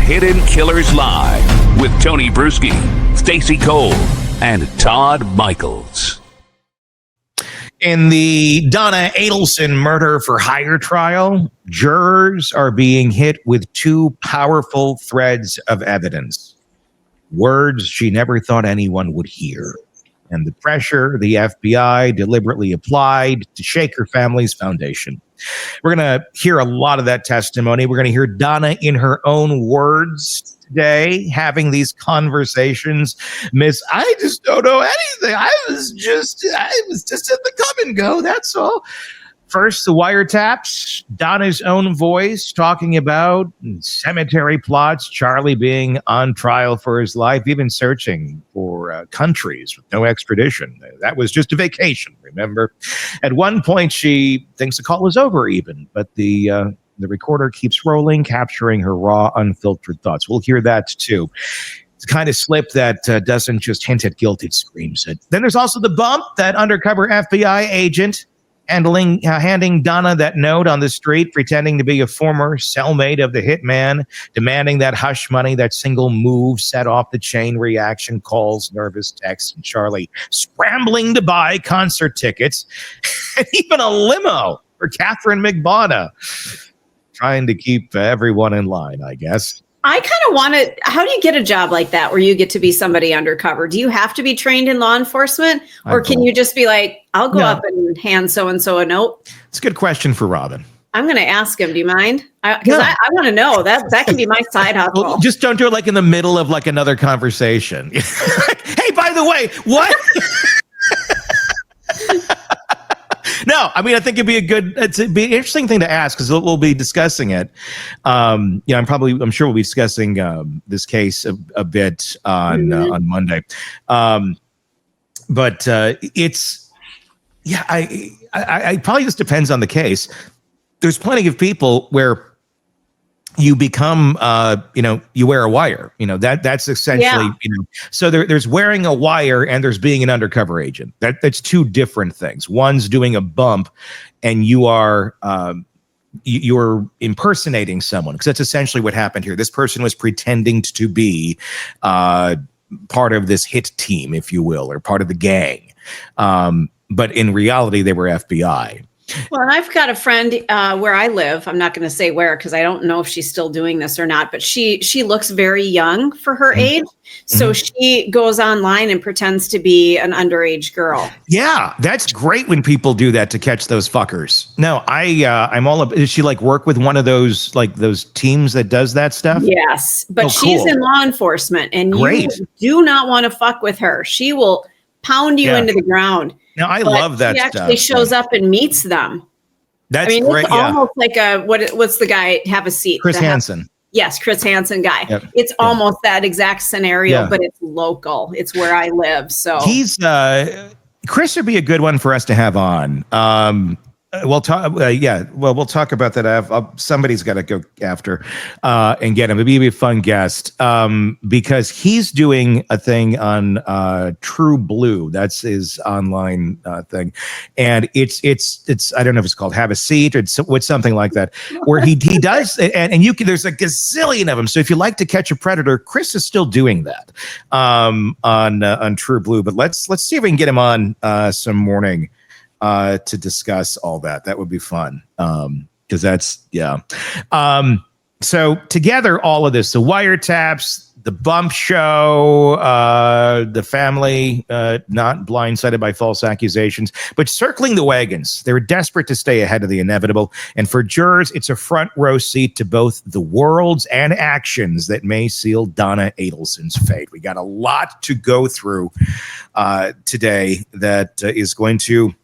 Hidden Killers Live with Tony Brueski, Stacey Cole, and Todd Michaels. In the Donna Adelson murder for hire trial, jurors are being hit with two powerful threads of evidence. Words she never thought anyone would hear. And the pressure the FBI deliberately applied to shake her family's foundation. We're going to hear a lot of that testimony. We're going to hear Donna in her own words today, having these conversations. Miss, I just don't know anything. I was just at the come and go. That's all. First, the wiretaps, Donna's own voice talking about cemetery plots, Charlie being on trial for his life, even searching for countries with no extradition. That was just a vacation, remember? At one point, she thinks the call is over even, but the recorder keeps rolling, capturing her raw, unfiltered thoughts. We'll hear that too. It's the kind of slip that doesn't just hint at guilt, it screams it. Then there's also the bump, that undercover FBI agent handing Donna that note on the street, pretending to be a former cellmate of the hitman, demanding that hush money. That single move set off the chain reaction, calls, nervous texts, and Charlie scrambling to buy concert tickets, and even a limo for Katherine Magbanua, trying to keep everyone in line, I guess. I kind of want to, how do you get a job like that where you get to be somebody undercover? Do you have to be trained in law enforcement, or can you just be like, I'll go up and hand so-and-so a note? It's a good question for Robin. I'm going to ask him. Do you mind? Because I want to know. That can be my side hustle. Well, just don't do it like in the middle of like another conversation. Hey, by the way, what? No, I mean, I think it'd be it'd be an interesting thing to ask, because we'll be discussing it. I'm sure we'll be discussing this case a bit on Monday. But it's, I probably just depends on the case. There's plenty of people where you become, you wear a wire, that's essentially, so there's wearing a wire and there's being an undercover agent. That's two different things. One's doing a bump and you're impersonating someone, because that's essentially what happened here. This person was pretending to be part of this hit team, if you will, or part of the gang. But in reality, they were FBI. Well, and I've got a friend where I live. I'm not going to say where, because I don't know if she's still doing this or not, but she looks very young for her age. So she goes online and pretends to be an underage girl. Yeah, that's great when people do that to catch those fuckers. No, I'm all up. Does she like work with one of those teams that does that stuff? Yes, but she's in law enforcement, and you do not want to fuck with her. She will pound you into the ground. Now, I love that stuff. She actually shows up and meets them. That's great. It's almost like what's the guy? Have a seat. Chris Hansen. Yes, Chris Hansen guy. Yep. It's almost that exact scenario, but it's local. It's where I live. So he's Chris would be a good one for us to have on. We'll talk. We'll talk about that. Somebody's got to go after and get him. It'd be a fun guest because he's doing a thing on True Blue. That's his online thing, and it's I don't know if it's called Have a Seat or it's something like that, where he does and you can. There's a gazillion of them. So if you like to catch a predator, Chris is still doing that on True Blue. But let's see if we can get him on some morning to discuss all that. That would be fun. Because that's, so together, all of this, the wiretaps, the bump show, the family not blindsided by false accusations, but circling the wagons. They're desperate to stay ahead of the inevitable. And for jurors, it's a front row seat to both the worlds and actions that may seal Donna Adelson's fate. We got a lot to go through today that is going to,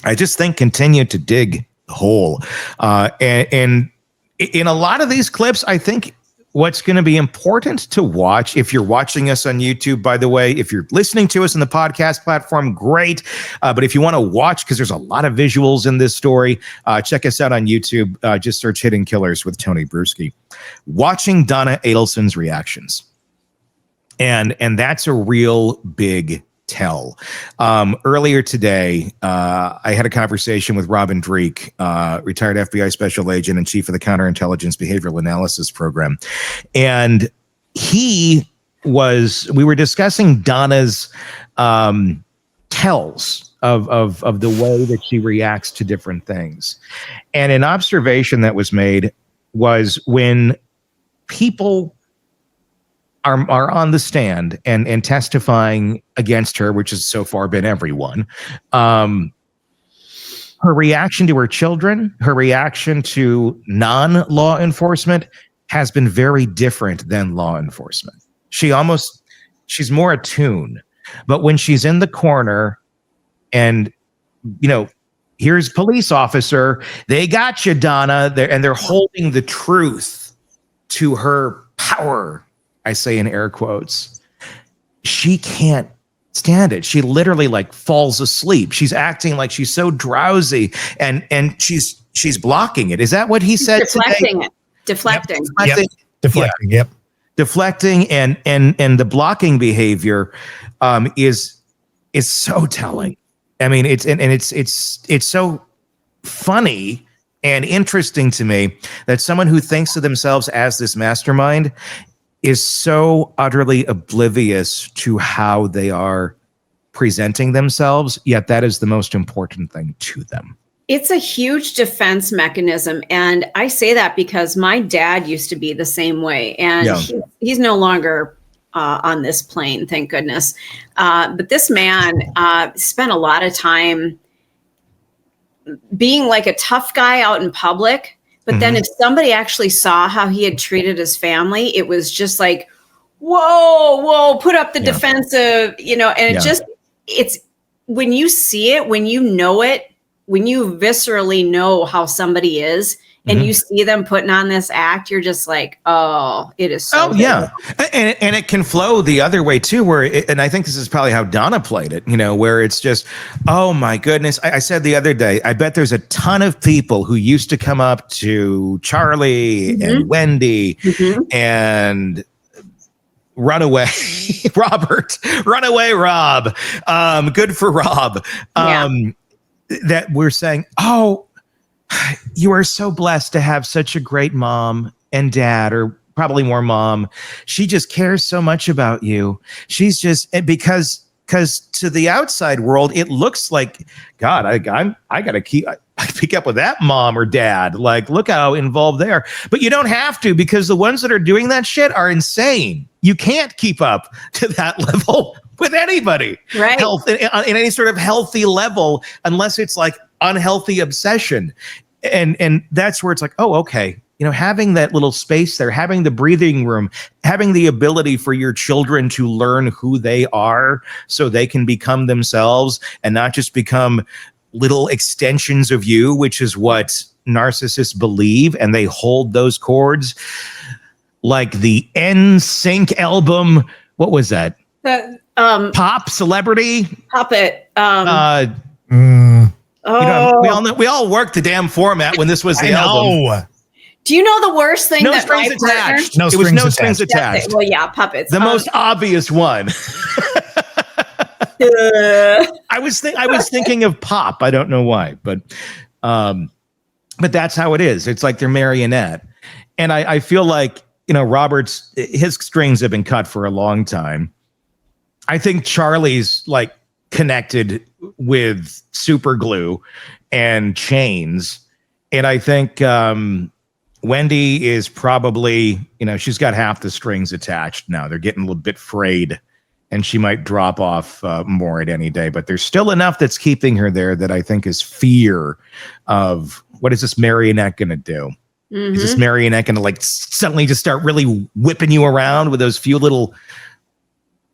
I just think, continue to dig the hole. And in a lot of these clips, I think what's going to be important to watch, if you're watching us on YouTube, by the way, if you're listening to us on the podcast platform, great. But if you want to watch, because there's a lot of visuals in this story, check us out on YouTube. Just search Hidden Killers with Tony Brueski. Watching Donna Adelson's reactions. And that's a real big tell. Earlier today, I had a conversation with Robin Dreek, retired FBI special agent and chief of the Counterintelligence Behavioral Analysis Program. And we were discussing Donna's tells of the way that she reacts to different things. And an observation that was made was when people are on the stand and testifying against her, which has so far been everyone, her reaction to her children, her reaction to non-law enforcement has been very different than law enforcement. She's more attuned. But when she's in the corner and, here's police officer, they got you, Donna, they're holding the truth to her power, I say in air quotes, she can't stand it. She literally falls asleep. She's acting like she's so drowsy and she's blocking it. Is that what he said? Deflecting it. Deflecting. Yep. Deflecting. Yep. Deflecting and the blocking behavior is so telling. I mean, it's so funny and interesting to me that someone who thinks of themselves as this mastermind is so utterly oblivious to how they are presenting themselves, yet that is the most important thing to them. It's a huge defense mechanism. And I say that because my dad used to be the same way. And he's no longer on this plane, thank goodness. But this man spent a lot of time being like a tough guy out in public. But then if somebody actually saw how he had treated his family, it was just like, whoa, put up the defensive, and it's when you see it, when you know it, when you viscerally know how somebody is and you see them putting on this act, you're just like, oh, it is so good. Yeah. And it can flow the other way too, and I think this is probably how Donna played it, where it's just, oh my goodness. I said the other day, I bet there's a ton of people who used to come up to Charlie and Wendy and runaway Rob. Good for Rob. That we're saying, oh, you are so blessed to have such a great mom and dad, or probably more mom. She just cares so much about you. She's just, because to the outside world, it looks like, God, I got to keep up with that mom or dad. Like, look how involved they are. But you don't have to, because the ones that are doing that shit are insane. You can't keep up to that level with anybody. Right. In any sort of healthy level, unless it's like unhealthy obsession. And that's where it's like, oh, okay. Having that little space there, having the breathing room, having the ability for your children to learn who they are so they can become themselves and not just become little extensions of you, which is what narcissists believe. And they hold those cords like the NSYNC album. What was that? Pop Celebrity Puppet. We all worked the damn format when this was the album. Do you know the worst thing? No strings attached. It was no strings attached. Well, yeah, puppets. The most obvious one. I was thinking of Pop. I don't know why, but that's how it is. It's like they're marionette, and I feel like Robert's his strings have been cut for a long time. I think Charlie's connected with super glue and chains, and I think Wendy is probably, she's got half the strings attached now. They're getting a little bit frayed, and she might drop off more at any day. But there's still enough that's keeping her there that I think is fear of, what is this marionette going to do? Is this marionette going to suddenly just start really whipping you around with those few little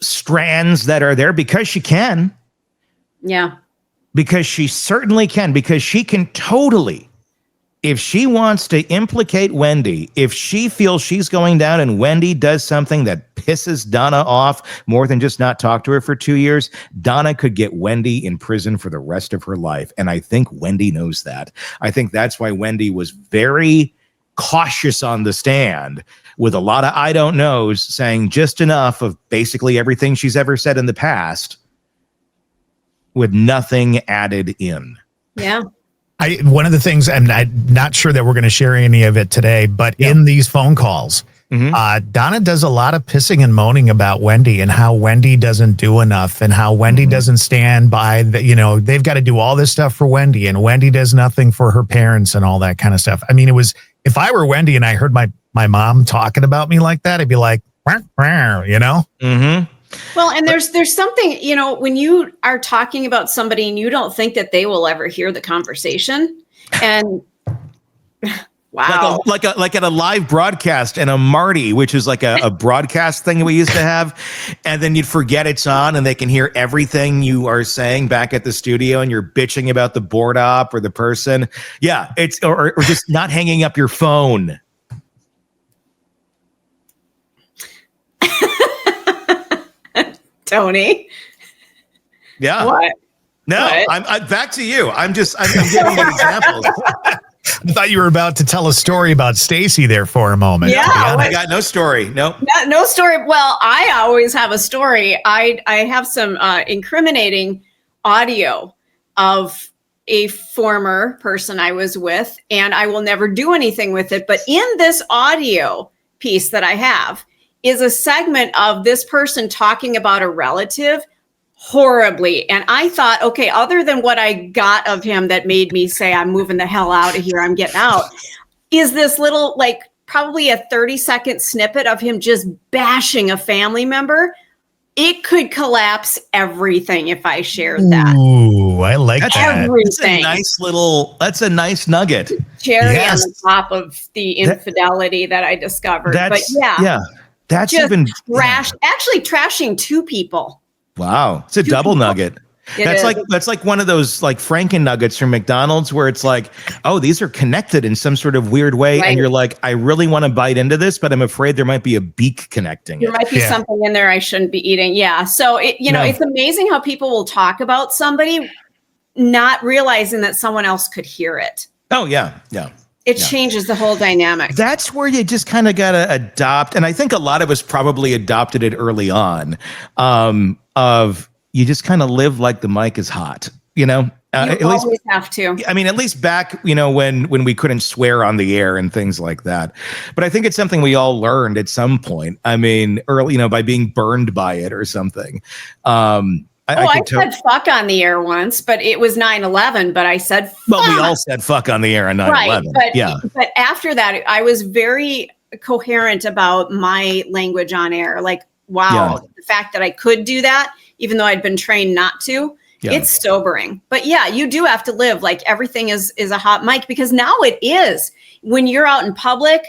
strands that are there? Because she can. Yeah. Because she certainly can. Because she can totally, if she wants to implicate Wendy, if she feels she's going down and Wendy does something that pisses Donna off more than just not talk to her for 2 years, Donna could get Wendy in prison for the rest of her life. And I think Wendy knows that. I think that's why Wendy was very cautious on the stand with a lot of I don't knows, saying just enough of basically everything she's ever said in the past with nothing added in. Yeah. One of the things, and I'm not sure that we're going to share any of it today, but in these phone calls, Donna does a lot of pissing and moaning about Wendy and how Wendy doesn't do enough and how Wendy doesn't stand by they've got to do all this stuff for Wendy and Wendy does nothing for her parents and all that kind of stuff. I mean, if I were Wendy and I heard my mom talking about me like that, I'd be like, Well, and there's something, when you are talking about somebody and you don't think that they will ever hear the conversation, and wow, like at a live broadcast and a Marty, which is like a broadcast thing we used to have, and then you'd forget it's on and they can hear everything you are saying back at the studio and you're bitching about the board op or the person. Yeah, it's or just not hanging up your phone. Tony. Yeah. What? No, what? I'm back to you. I'm giving you examples. I thought you were about to tell a story about Stacy there for a moment. Yeah, I got no story. Nope. No story. Well, I always have a story. I have some incriminating audio of a former person I was with, and I will never do anything with it. But in this audio piece that I have is a segment of this person talking about a relative horribly. And I thought, okay, other than what I got of him that made me say, I'm moving the hell out of here, I'm getting out, is this little, probably a 30-second snippet of him just bashing a family member. It could collapse everything if I shared that. Ooh, I like that. Everything. That's a nice nugget. Cherry on the top of the infidelity that I discovered. But yeah. That's just even actually trashing two people. Wow. It's a double nugget. That's like one of those Franken nuggets from McDonald's where it's like, oh, these are connected in some sort of weird way. Right. And you're like, I really want to bite into this, but I'm afraid there might be a beak connecting. There might be something in there I shouldn't be eating. Yeah. So it's amazing how people will talk about somebody not realizing that someone else could hear it. Oh, yeah. Yeah. It changes the whole dynamic. That's where you just kind of got to adopt. And I think a lot of us probably adopted it early on of you just kind of live like the mic is hot, you always have to. I mean, at least back, when we couldn't swear on the air and things like that. But I think it's something we all learned at some point. I mean, early, by being burned by it or something. I said fuck on the air once, but it was 9/11, but I said fuck. Well, we all said fuck on the air on 9/11. Right, but after that, I was very coherent about my language on air. Like, wow, the fact that I could do that, even though I'd been trained not to, it's sobering. But you do have to live like everything is a hot mic, because now it is. When you're out in public,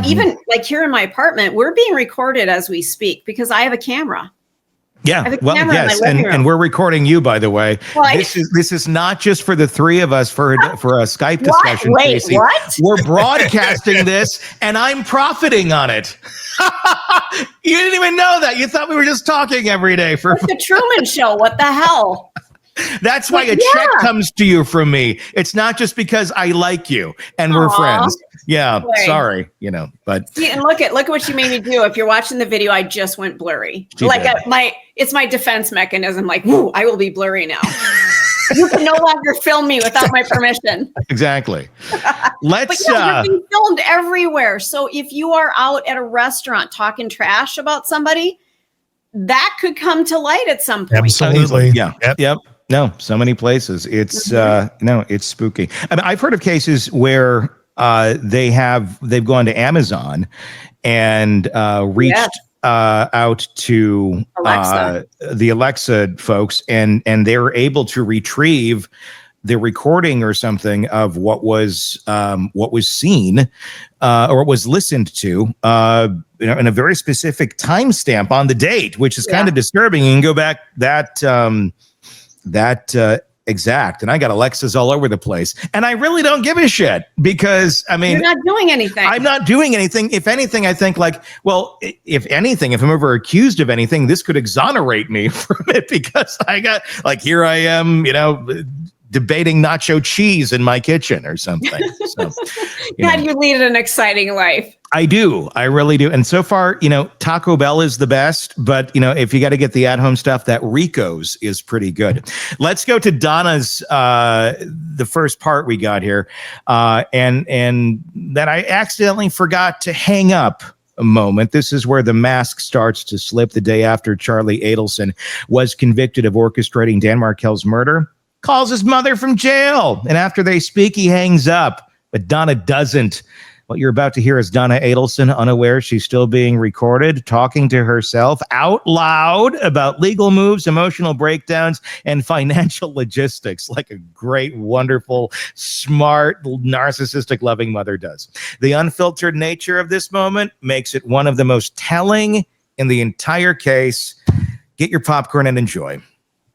even like here in my apartment, we're being recorded as we speak because I have a camera. Yeah, well, yes, and we're recording you, by the way. Well, this is not just for the three of us for a Skype discussion. Wait, Stacey. What? We're broadcasting this, and I'm profiting on it. You didn't even know that. You thought we were just talking every day for the Truman Show. What the hell? That's why a check comes to you from me. It's not just because I like you and we're friends. Yeah, sorry, but see, and look at what you made me do. If you're watching the video, I just went blurry. It's my defense mechanism. Like, woo, I will be blurry now. You can no longer film me without my permission. Exactly. You're being filmed everywhere. So if you are out at a restaurant talking trash about somebody, that could come to light at some point. Absolutely. Yeah. Yep. No, so many places. It's it's spooky. I mean, I've heard of cases where they've gone to Amazon and reached out to the Alexa folks, and they were able to retrieve the recording or something of what was seen or what was listened to, in a very specific timestamp on the date, which is kind of disturbing. You can go back that exact, and I got Alexas all over the place, and I really don't give a shit because you're not doing anything. I'm not doing anything. If anything, I think if I'm ever accused of anything, this could exonerate me from it because I got here I am, debating nacho cheese in my kitchen or something. So, You lead an exciting life. I do. I really do. And so far, Taco Bell is the best, but if you got to get the at-home stuff, that Rico's is pretty good. Let's go to Donna's, the first part we got here. And that I accidentally forgot to hang up a moment. This is where the mask starts to slip the day after Charlie Adelson was convicted of orchestrating Dan Markel's murder. Calls his mother from jail. And after they speak, he hangs up. But Donna doesn't. What you're about to hear is Donna Adelson, unaware she's still being recorded, talking to herself out loud about legal moves, emotional breakdowns, and financial logistics, like a great, wonderful, smart, narcissistic, loving mother does. The unfiltered nature of this moment makes it one of the most telling in the entire case. Get your popcorn and enjoy.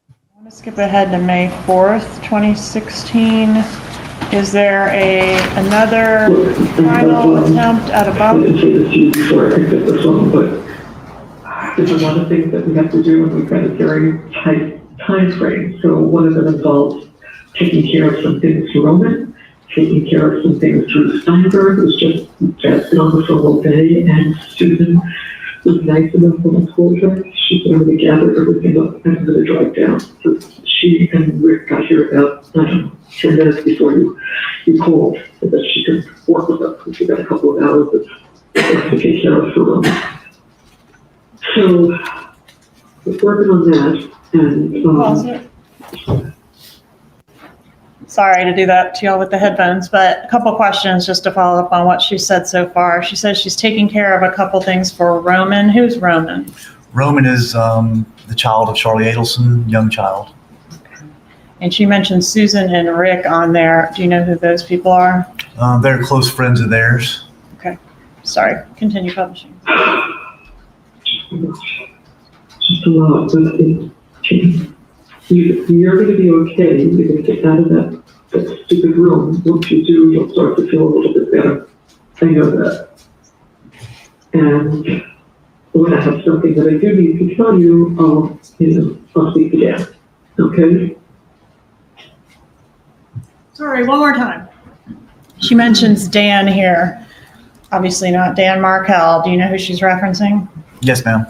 I want to skip ahead to May 4th, 2016. Is there another final attempt at a bump? I didn't say this to you before I picked up the phone, but there's a lot of things that we have to do, and we've got a very tight time frame. So one of them involves taking care of some things for Roman, taking care of some things through Steinberg, who's just been on the phone all day, and Susan was nice enough when I told her. She was able to gather everything up and I'm going to drive down. So she and Rick got here about, 10 minutes before you called, so that she could work with us, because we got a couple of hours to take care of for them. So we're working on that, and Pause it. Sorry to do that to y'all with the headphones, but a couple questions just to follow up on what she said so far. She says she's taking care of a couple things for Roman. Who's Roman? Roman is the child of Charlie Adelson, young child. And she mentioned Susan and Rick on there. Do you know who those people are? They're close friends of theirs. Okay. Sorry. Continue publishing. just a lot, but you're going to be okay. You're going to get out of that stupid room. Once you do, you'll start to feel a little bit better. I know that. And when I have something that I do need to tell you, I'll speak again. Okay? Sorry, one more time. She mentions Dan here. Obviously not Dan Markel. Do you know who she's referencing? Yes, ma'am.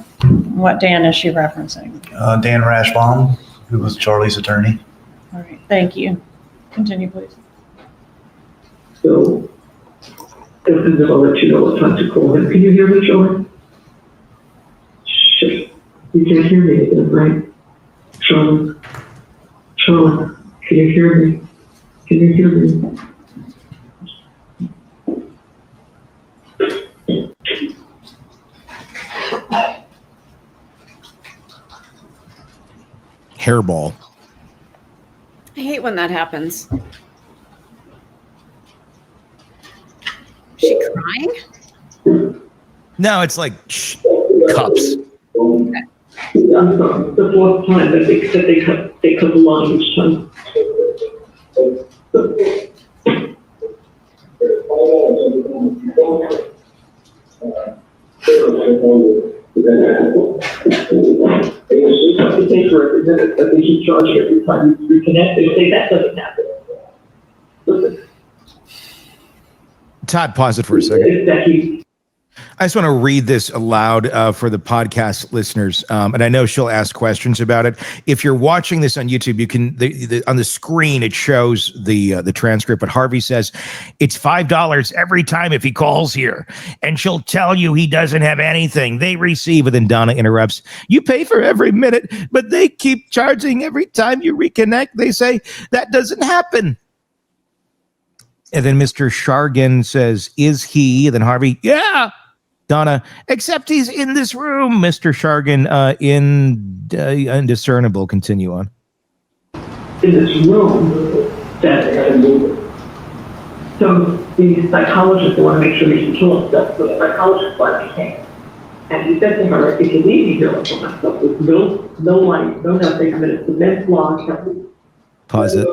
What Dan is she referencing? Dan Rashbaum, who was Charlie's attorney. All right, thank you. Continue, please. So, and then I'll let you know what time to call him. Can you hear me, Sean? Shit. You can't hear me again, right? Sean, can you hear me? Can you hear me? Hairball. I hate when that happens. She crying? No, it's like cups. Okay. I'm sorry. The fourth time that they cut the line each time. They pay for every minute that they keep charging every time you reconnect. They say that doesn't happen. Listen. Todd, pause it for a second. It's Becky. I just want to read this aloud for the podcast listeners, and I know she'll ask questions about it. If you're watching this on YouTube, you can on the screen it shows the transcript. But Harvey says it's $5 every time if he calls here, and she'll tell you he doesn't have anything they receive. And then Donna interrupts: "You pay for every minute, but they keep charging every time you reconnect. They say that doesn't happen." And then Mr. Shargan says, "Is he?" And then Harvey, "Yeah." Donna, except he's in this room. Mr. Shargan, undiscernible. Continue on. In this room, so the psychologist want to make sure he can kill himself. So the psychologist finally came. And he said to her, if you leave me here, I'll kill myself. With no light, no nothing. I'm in a cement block. Pause it.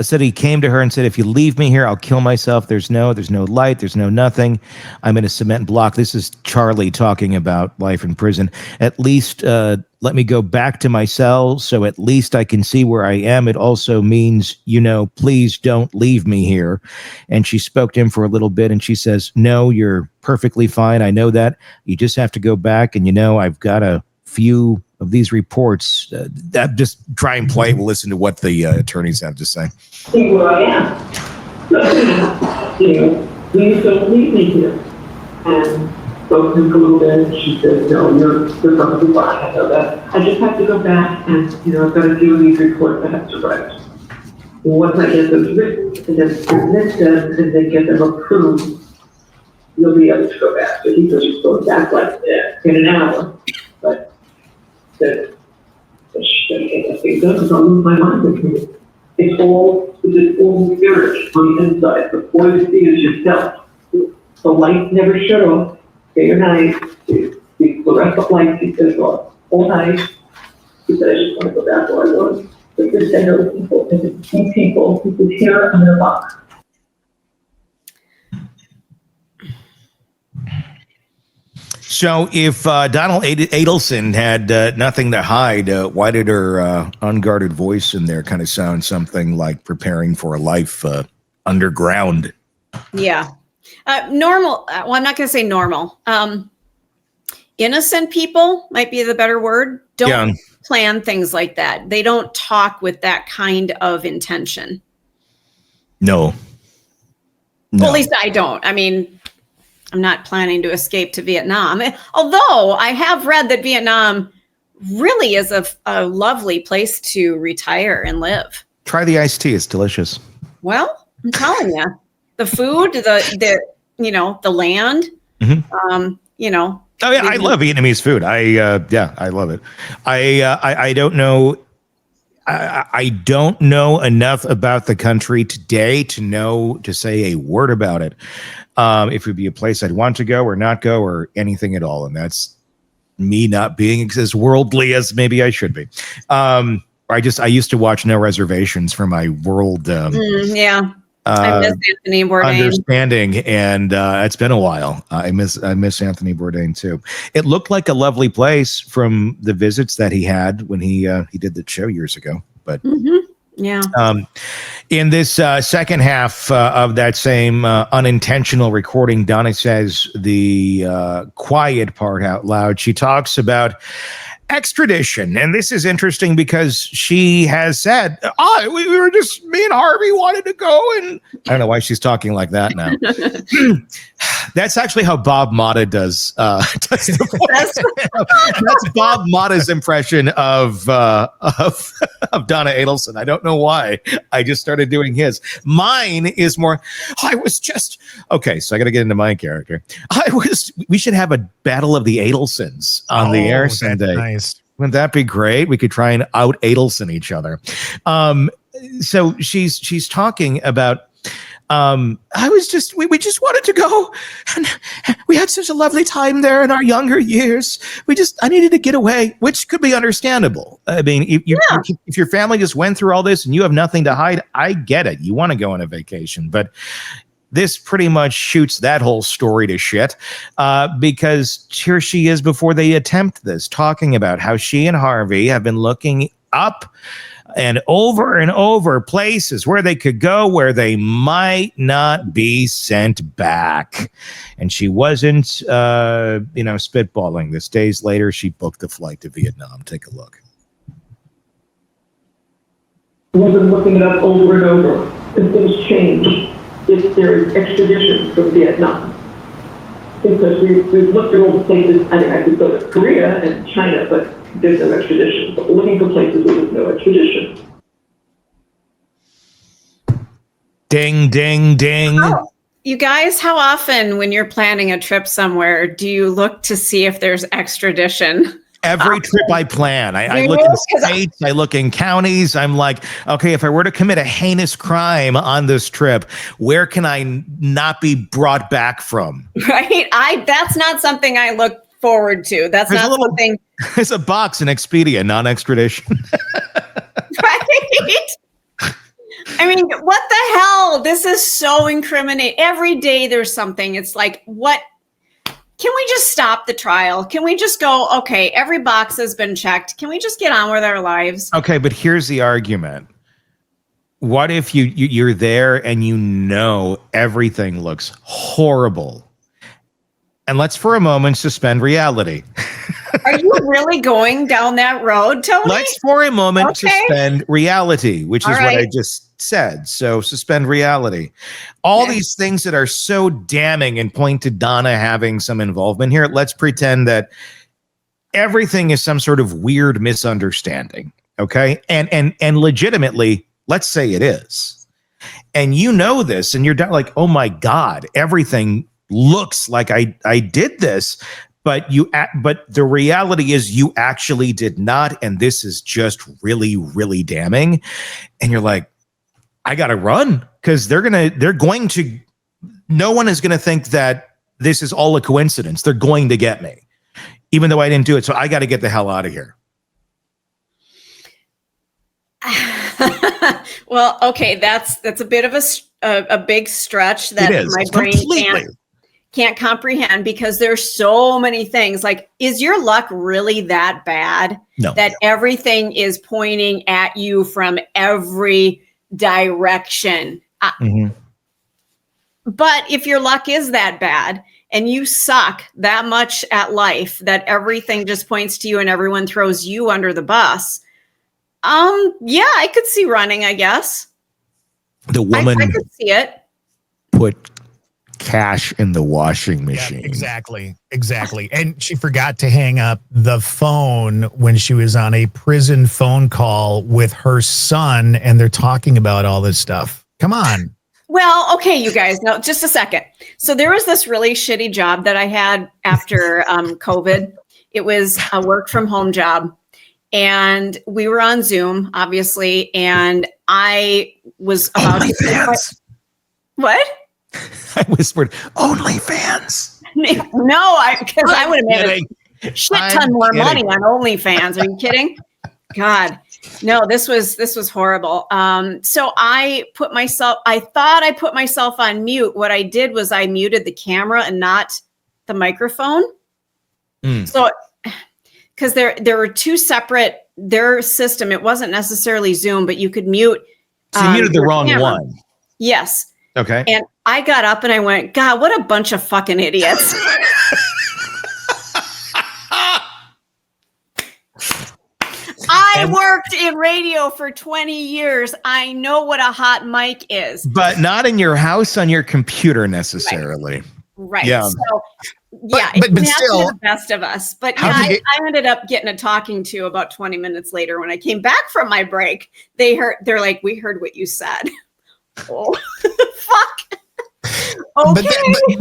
said he came to her and said, if you leave me here, I'll kill myself. There's no light. There's no nothing. I'm in a cement block. This is Charlie talking about life in prison. At least let me go back to my cell so at least I can see where I am. It also means, please don't leave me here. And she spoke to him for a little bit and she says, no, you're perfectly fine. I know that. You just have to go back. And, I've got a few of these reports. That just try and play. We'll listen to what the attorneys have to say. See where I am. Please don't leave me here. And spoke to him a little bit, and she said, no, you're perfectly fine. I know that. I just have to go back and, I've got to do these reports I have to write. Once I get those written and then submit them and then get them approved, you'll be able to go back. So he was just going back like in an hour. But that thing does, I'll lose my mind with me. It's all spirit on the inside. The all you see is yourself. The light never shut off, day or night. The fluorescent lights he says off all night. He said, I just want to go back where I was. But this I know people, and the key people who could hear in their box. So if Donna Adelson had nothing to hide, why did her unguarded voice in there kind of sound something like preparing for a life underground? Yeah. Normal. Well, I'm not going to say normal. Innocent people might be the better word. Don't plan things like that. They don't talk with that kind of intention. No. Well, at least I don't. I mean, I'm not planning to escape to Vietnam. Although I have read that Vietnam really is a lovely place to retire and live. Try the iced tea. It's delicious. Well, I'm telling you, the food, the land, Oh yeah, I love Vietnamese food. I love it. I don't know. I don't know enough about the country today to say a word about it. If it would be a place I'd want to go or not go or anything at all. And that's me not being as worldly as maybe I should be. I used to watch No Reservations for my world. I miss Anthony Bourdain. Understanding, and it's been a while. I miss Anthony Bourdain too. It looked like a lovely place from the visits that he had when he did the show years ago. But in this second half of that same unintentional recording, Donna says the quiet part out loud. She talks about extradition. And this is interesting because she has said, we were just, me and Harvey wanted to go. And I don't know why she's talking like that now. That's actually how Bob Motta does the voice. That's Bob Motta's impression of Donna Adelson. I don't know why. I just started doing his. Mine is more, okay, so I got to get into my character. We should have a battle of the Adelsons on the air someday. Nice. Wouldn't that be great? We could try and out Adelson each other. So she's talking about, we just wanted to go, and we had such a lovely time there in our younger years. I needed to get away, which could be understandable. I mean, if your family just went through all this and you have nothing to hide, I get it. You want to go on a vacation, but this pretty much shoots that whole story to shit, because here she is before they attempt this, talking about how she and Harvey have been looking up and over places where they could go where they might not be sent back. And she wasn't, spitballing this. Days later, she booked the flight to Vietnam. Take a look. We've been looking it up over and over, and things change if there is extradition from Vietnam. Because we've looked at all the places, I could go to Korea and China, but there's no extradition. But we're looking for places where there's no extradition. Ding, ding, ding. Oh, you guys, how often when you're planning a trip somewhere, do you look to see if there's extradition? Every trip I plan, I look in states, I look in counties. I'm like, okay, if I were to commit a heinous crime on this trip, where can I not be brought back from? Right. That's not something I look forward to. That's something. There's a box in Expedia, non-extradition. Right. I mean, what the hell? This is so incriminating. Every day there's something. It's like, what? Can we just stop the trial? Can we just go, okay, every box has been checked. Can we just get on with our lives? Okay, but here's the argument. What if you're there and you know everything looks horrible? And let's for a moment suspend reality. Are you really going down that road, Tony? Let's for a moment suspend reality, which is what I just said. So suspend reality. All these things that are so damning and point to Donna having some involvement here, let's pretend that everything is some sort of weird misunderstanding. Okay. And legitimately, let's say it is. And you know this, and you're like, oh my God, everything looks like I did this. But the reality is you actually did not, and this is just really, really damning. And you're like, I gotta run, because no one is gonna think that this is all a coincidence. They're going to get me, even though I didn't do it. So I got to get the hell out of here. Well, okay, that's a bit of a big stretch that my brain can't comprehend, because there's so many things. Like, is your luck really that bad? No. That everything is pointing at you from every direction? But if your luck is that bad and you suck that much at life that everything just points to you and everyone throws you under the bus, yeah, I could see running, I guess. The woman I could see it. Put cash in the washing machine. Yeah, exactly. And she forgot to hang up the phone when she was on a prison phone call with her son, and they're talking about all this stuff. Come on. Well, okay, you guys, no, just a second. So there was this really shitty job that I had after COVID. It was a work from home job, and we were on Zoom, obviously, and I was about to... What? I whispered, OnlyFans. No, because I would have made a shit ton more money on OnlyFans. Are you kidding? God, no, this was horrible. So I thought I put myself on mute. What I did was I muted the camera and not the microphone. So, because there were two separate, their system, it wasn't necessarily Zoom, but you could mute. So you muted the wrong one. Yes. Okay. And I got up and I went, God, what a bunch of fucking idiots. I worked in radio for 20 years. I know what a hot mic is. But not in your house on your computer necessarily. Right. Yeah. So, yeah, but still, the best of us. But yeah, I ended up getting a talking to about 20 minutes later when I came back from my break. They're like, we heard what you said. Oh, fuck. Okay.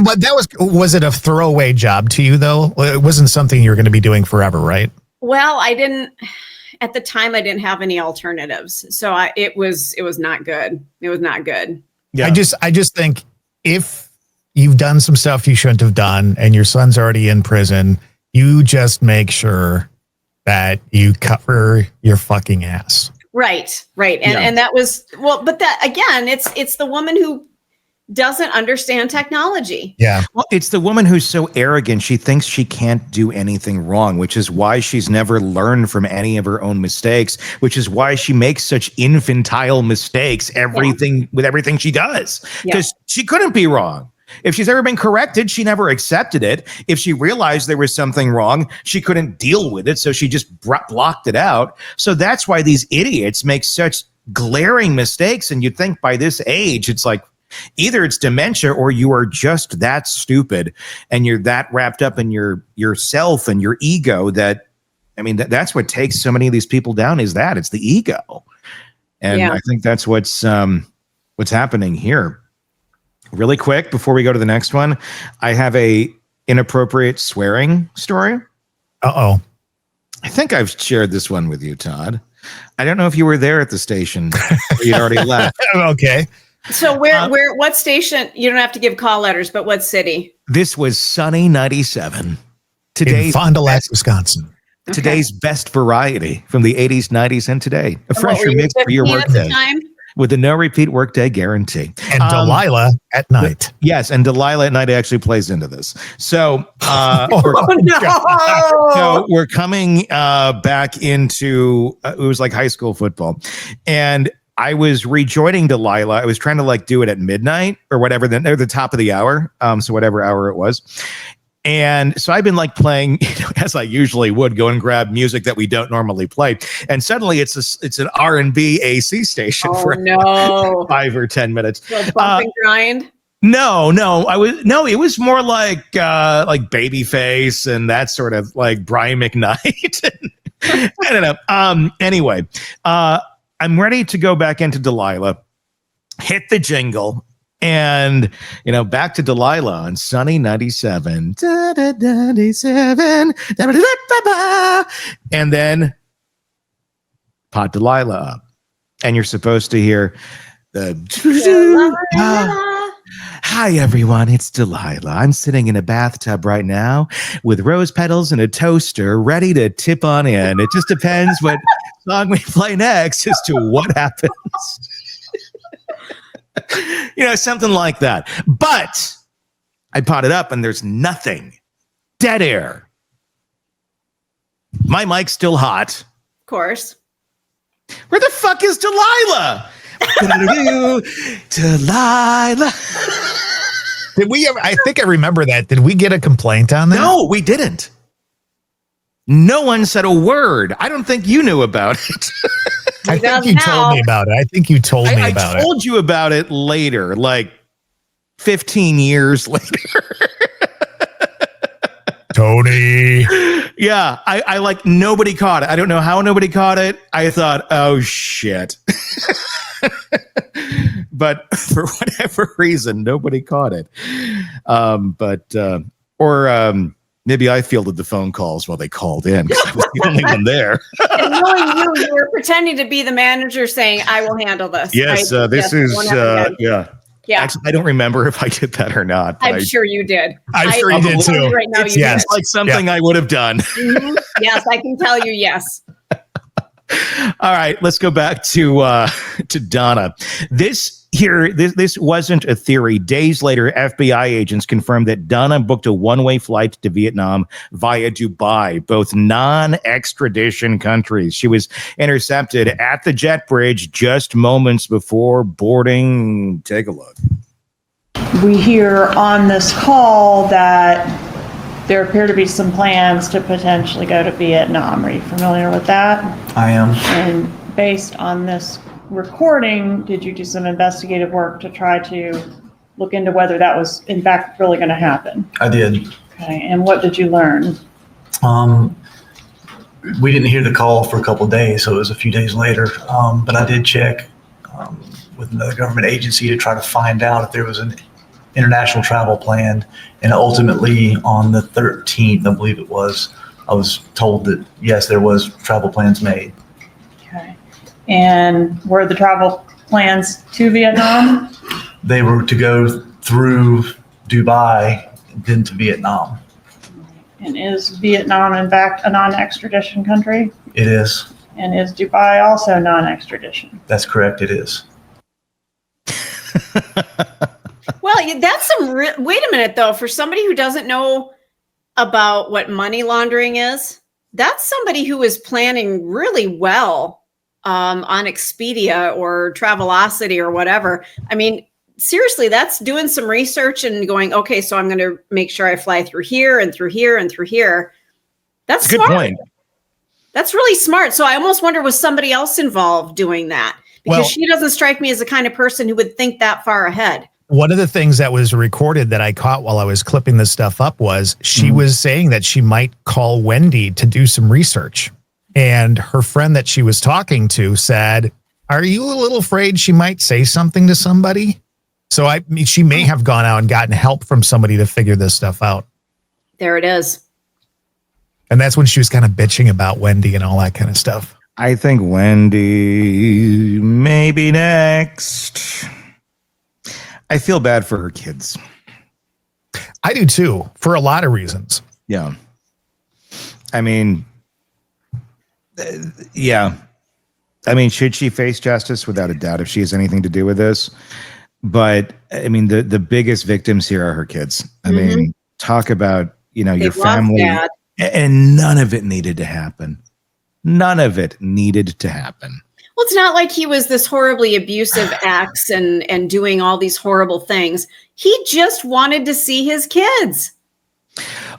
But that was it a throwaway job to you, though? It wasn't something you were going to be doing forever, right? Well, at the time, I didn't have any alternatives. So it was not good. It was not good. Yeah. I just think if you've done some stuff you shouldn't have done and your son's already in prison, you just make sure that you cover your fucking ass. Right. And that was, well, but that again, it's the woman who doesn't understand technology. Yeah. Well, it's the woman who's so arrogant. She thinks she can't do anything wrong, which is why she's never learned from any of her own mistakes, which is why she makes such infantile mistakes with everything she does, because she couldn't be wrong. If she's ever been corrected, she never accepted it. If she realized there was something wrong, she couldn't deal with it, so she just blocked it out. So that's why these idiots make such glaring mistakes. And you'd think by this age, it's like either it's dementia or you are just that stupid and you're that wrapped up in yourself and your ego that, I mean, that's what takes so many of these people down is that it's the ego. And I think that's what's happening here. Really quick, before we go to the next one, I have a inappropriate swearing story. Uh-oh. I think I've shared this one with you, Todd. I don't know if you were there at the station. You'd already left. Okay. So what station? You don't have to give call letters, but what city? This was Sunny 97. In Fond du Lac, Wisconsin. Today's best variety from the 80s, 90s, and today. A fresher mix for your work day. with a no repeat workday guarantee. And Delilah at night. Yes, and Delilah at night actually plays into this. So, No. we're coming back into it was like high school football, and I was rejoining Delilah. I was trying to like do it at midnight or whatever, or the top of the hour, so whatever hour it was. And so I've been like playing, as I usually would, go and grab music that we don't normally play. And suddenly it's an R&B AC station for 5 or 10 minutes. Bump and grind. No, it was more like Babyface and that sort of like Brian McKnight. I don't know. Anyway, I'm ready to go back into Delilah, hit the jingle. And, back to Delilah on Sunny 97. And then pot Delilah up. And you're supposed to hear the... Hi, everyone. It's Delilah. I'm sitting in a bathtub right now with rose petals and a toaster ready to tip on in. It just depends what song we play next as to what happens. Something like that. But I pot it up and there's nothing. Dead air. My mic's still hot. Of course. Where the fuck is Delilah? Delilah. Did we ever? I think I remember that. Did we get a complaint on that? No, we didn't. No one said a word. I don't think you knew about it. I think you told me about it. I think you told me about it. I told you about it later, like 15 years later. Tony. Yeah, I like nobody caught it. I don't know how nobody caught it. I thought, oh shit. But for whatever reason, nobody caught it. Maybe I fielded the phone calls while they called in because I was the only one there. And knowing you were pretending to be the manager saying, I will handle this. Yes, this is, yeah. Yeah. Actually, I don't remember if I did that or not. I'm sure you did. I'm sure you did too. Right now, It's like something I would have done. Mm-hmm. Yes, I can tell you yes. All right, let's go back to Donna. This wasn't a theory. Days later, FBI agents confirmed that Donna booked a one-way flight to Vietnam via Dubai, both non-extradition countries. She was intercepted at the jet bridge just moments before boarding. Take a look. We hear on this call that there appear to be some plans to potentially go to Vietnam. Are you familiar with that? I am. And based on this recording, did you do some investigative work to try to look into whether that was in fact really going to happen? I did. Okay, and what did you learn? We didn't hear the call for a couple of days, so it was a few days later. But I did check with another government agency to try to find out if there was an international travel planned. And ultimately, on the 13th, I believe it was, I was told that, yes, there was travel plans made. Okay. And were the travel plans to Vietnam? They were to go through Dubai, then to Vietnam. And is Vietnam, in fact, a non-extradition country? It is. And is Dubai also non-extradition? That's correct, it is. Well, that's some. Wait a minute, though. For somebody who doesn't know about what money laundering is, that's somebody who is planning really well on Expedia or Travelocity or whatever. I mean, seriously, that's doing some research and going, okay, so I'm going to make sure I fly through here and through here and through here. That's a good smart. point. That's really smart. So I almost wonder, was somebody else involved doing that? Because she doesn't strike me as the kind of person who would think that far ahead. One of the things that was recorded that I caught while I was clipping this stuff up was she was saying that she might call Wendy to do some research. And her friend that she was talking to said, are you a little afraid she might say something to somebody? So she may have gone out and gotten help from somebody to figure this stuff out. There it is. And that's when she was kind of bitching about Wendy and all that kind of stuff. I think Wendy may be next. I feel bad for her kids. I do too, for a lot of reasons. Yeah. I mean, yeah. I mean, should she face justice? Without a doubt, if she has anything to do with this. But I mean, the biggest victims here are her kids. I mean, talk about, your family, and none of it needed to happen. None of it needed to happen. Well, it's not like he was this horribly abusive ex and doing all these horrible things. He just wanted to see his kids.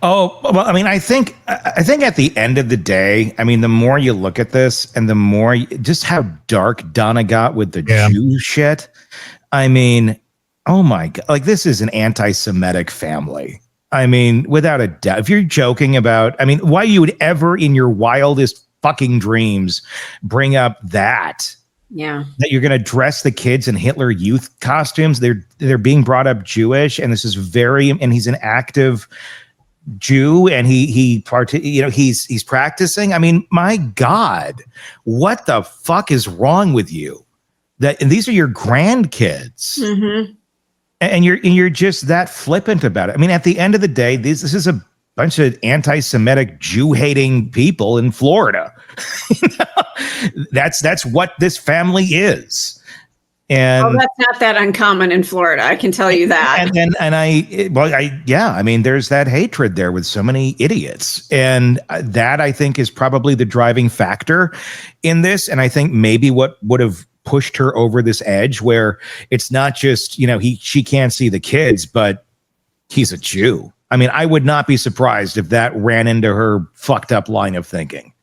Oh, well, I mean, I think at the end of the day, I mean, the more you look at this and the more just how dark Donna got with the Jew shit. I mean, oh my God, like this is an anti-Semitic family. I mean, without a doubt, if you're joking about, I mean, why you would ever in your wildest fucking dreams bring up that you're going to dress the kids in Hitler Youth costumes. They're being brought up Jewish, and this is and he's an active Jew, and he's practicing. I mean, my God, what the fuck is wrong with you? And these are your grandkids, and you're just that flippant about it. I mean, at the end of the day, this is a bunch of anti-Semitic Jew-hating people in Florida. That's what this family is. And that's not that uncommon in Florida, I can tell you that. I mean, there's that hatred there with so many idiots, and that I think is probably the driving factor in this. And I think maybe what would have pushed her over this edge, where it's not just she can't see the kids, but he's a Jew. I mean, I would not be surprised if that ran into her fucked up line of thinking.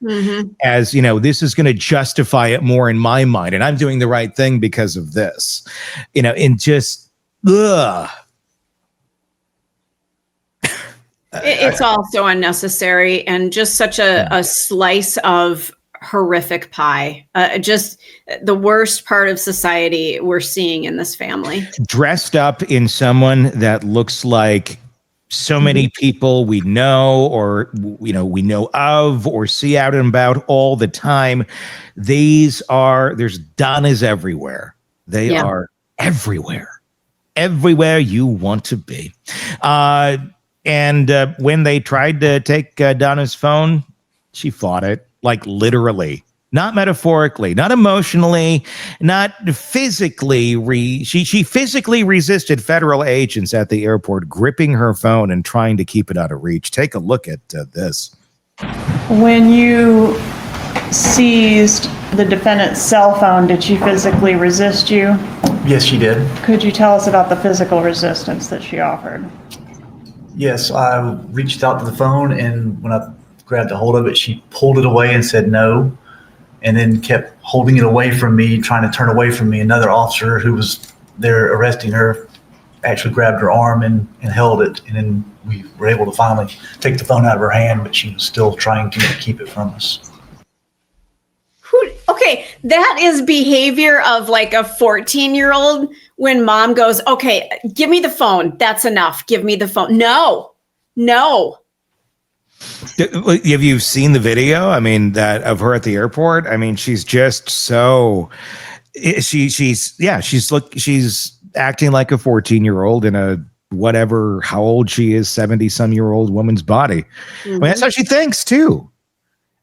As this is going to justify it more in my mind, and I'm doing the right thing because of this. And just it's all so unnecessary and just such a slice of horrific pie. Just the worst part of society we're seeing in this family. Dressed up in someone that looks like so many people we know, or we know of, or see out and about all the time. There's Donnas everywhere. They are everywhere you want to be. And when they tried to take Donna's phone, she fought it, like literally. Not metaphorically, not emotionally, not physically. She physically resisted federal agents at the airport, gripping her phone and trying to keep it out of reach. Take a look at this. When you seized the defendant's cell phone, did she physically resist you? Yes, she did. Could you tell us about the physical resistance that she offered? Yes, I reached out to the phone, and when I grabbed a hold of it, she pulled it away and said no. And then kept holding it away from me, trying to turn away from me. Another officer who was there arresting her actually grabbed her arm and held it. And then we were able to finally take the phone out of her hand, but she was still trying to keep it from us. Okay, that is behavior of like a 14-year-old when mom goes, okay, give me the phone. That's enough. Give me the phone. No. Have you seen the video? I mean, that of her at the airport. I mean, she's just so she's acting like a 14-year-old in a whatever, how old she is, 70-some-year-old woman's body. I mean, that's how she thinks too.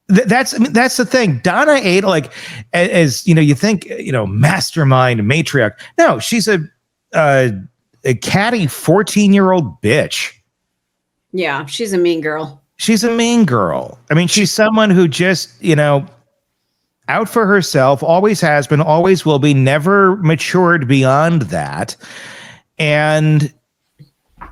That's the thing. Donna Adelson, like, as you think, mastermind, matriarch. No, she's a catty 14-year-old bitch. Yeah, she's a mean girl. She's a mean girl. I mean, she's someone who just, out for herself, always has been, always will be, never matured beyond that. And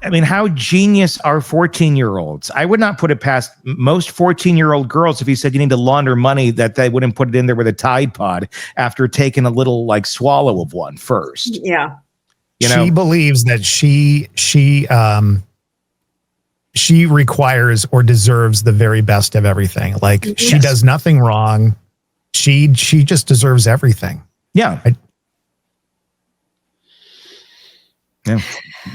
I mean, how genius are 14-year-olds? I would not put it past most 14-year-old girls if you said you need to launder money, that they wouldn't put it in there with a Tide Pod after taking a little like swallow of one first. Yeah. She believes that she requires or deserves the very best of everything. Like she does nothing wrong. She just deserves everything. Yeah. Yeah,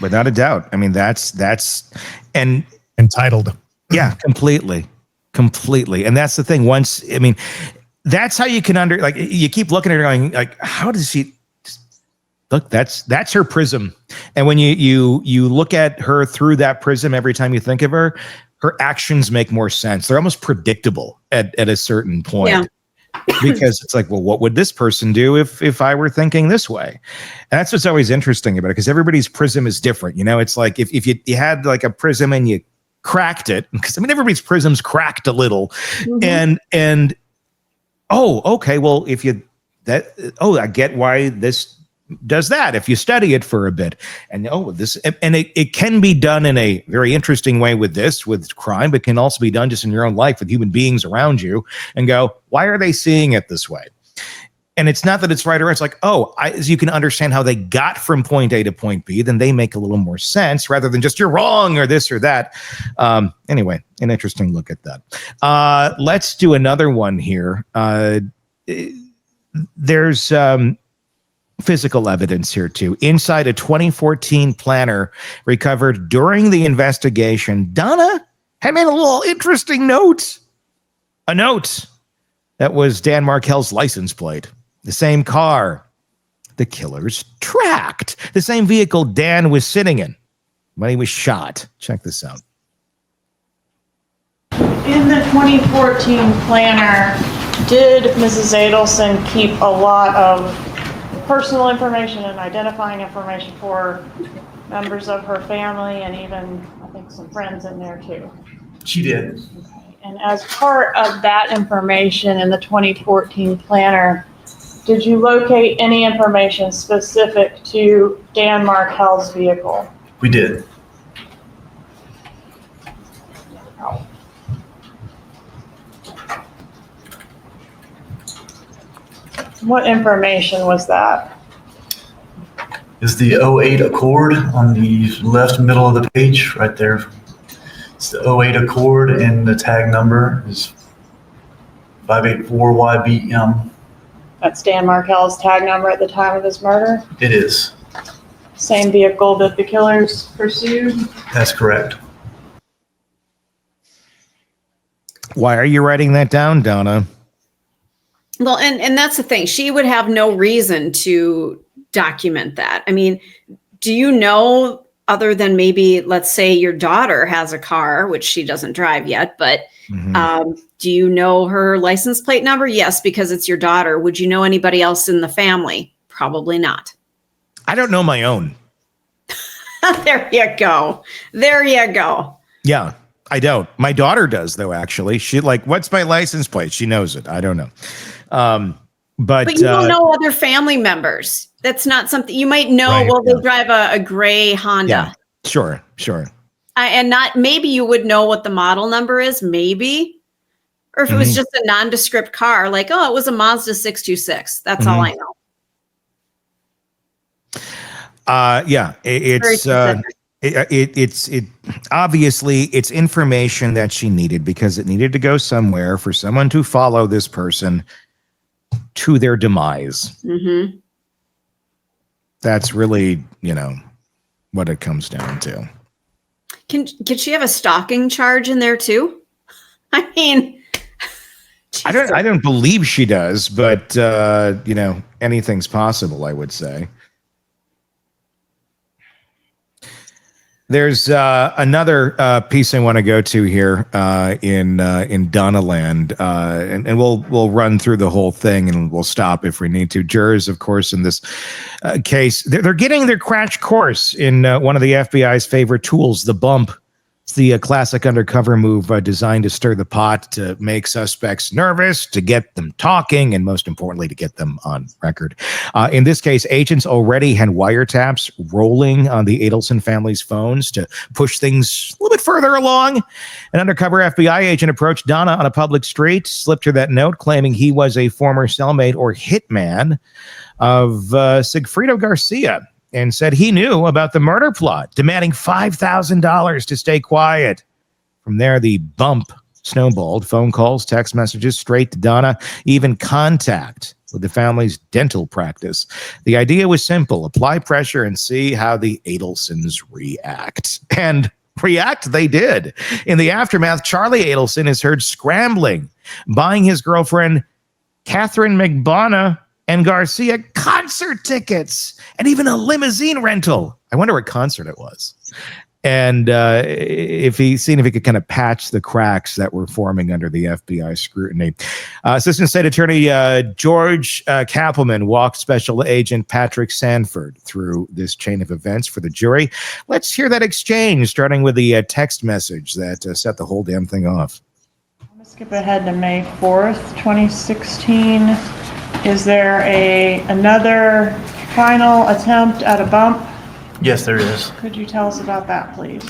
without a doubt. I mean, that's and entitled. Yeah, completely. And that's the thing. That's how you can you keep looking at her going like, how does she look? That's her prism. And when you look at her through that prism, every time you think of her actions make more sense. They're almost predictable at a certain point. Because it's like, well, what would this person do if I were thinking this way? And that's what's always interesting about it, because everybody's prism is different. You know, it's like if you had like a prism and you cracked it, because I mean, everybody's prism's cracked a little. And oh, okay, well, I get why this does that if you study it for a bit. And it can be done in a very interesting way with crime, but can also be done just in your own life with human beings around you, and go, why are they seeing it this way? And it's not that it's right or wrong. It's like, as you can understand how they got from point A to point B, then they make a little more sense rather than just you're wrong or this or that. Anyway, an interesting look at that. Let's do another one here. There's physical evidence here too. Inside a 2014 planner recovered during the investigation, Donna had made a little interesting note. A note that was Dan Markel's license plate. The same car the killers tracked. The same vehicle Dan was sitting in when he was shot. Check this out. In the 2014 planner, did Mrs. Adelson keep a lot of personal information and identifying information for members of her family and even, I think, some friends in there too? She did. Okay. And as part of that information in the 2014 planner, did you locate any information specific to Dan Markel's vehicle? We did. What information was that? Is the 08 Accord on the left middle of the page right there. It's the 08 Accord, and the tag number is 584YBM. That's Dan Markel's tag number at the time of his murder? It is. Same vehicle that the killers pursued? That's correct. Why are you writing that down, Donna? Well, and that's the thing. She would have no reason to document that. I mean, do you know, other than maybe, let's say your daughter has a car, which she doesn't drive yet, but do you know her license plate number? Yes, because it's your daughter. Would you know anybody else in the family? Probably not. I don't know my own. There you go. There you go. Yeah, I don't. My daughter does, though, actually. She what's my license plate? She knows it. I don't know. But you don't know other family members. That's not something you might know. Right, well, they drive a gray Honda. Yeah, sure. And not, maybe you would know what the model number is, maybe. Or if it was just a nondescript car, like, it was a Mazda 626. That's all I know. Yeah, it's obviously it's information that she needed, because it needed to go somewhere for someone to follow this person to their demise. That's really, what it comes down to. Can she have a stalking charge in there too? I mean, I don't believe she does, but anything's possible, I would say. There's another piece I want to go to here in Donnaland, and we'll run through the whole thing, and we'll stop if we need to. Jurors, of course, in this case, they're getting their crash course in one of the FBI's favorite tools, the bump. It's the classic undercover move designed to stir the pot, to make suspects nervous, to get them talking, and most importantly, to get them on record. In this case, agents already had wiretaps rolling on the Adelson family's phones to push things a little bit further along. An undercover FBI agent approached Donna on a public street, slipped her that note claiming he was a former cellmate or hitman of Sigfredo Garcia, and said he knew about the murder plot, demanding $5,000 to stay quiet. From there, the bump snowballed. Phone calls, text messages, straight to Donna, even contact with the family's dental practice. The idea was simple: apply pressure and see how the Adelsons react. And react they did. In the aftermath, Charlie Adelson is heard scrambling, buying his girlfriend, Katherine Magbanua and Garcia, concert tickets and even a limousine rental. I wonder what concert it was. And if he could kind of patch the cracks that were forming under the FBI scrutiny. Assistant State Attorney George Kappelman walked Special Agent Patrick Sanford through this chain of events for the jury. Let's hear that exchange, starting with the text message that set the whole damn thing off. I'm going to skip ahead to May 4th, 2016. Is there another final attempt at a bump? Yes, there is. Could you tell us about that, please?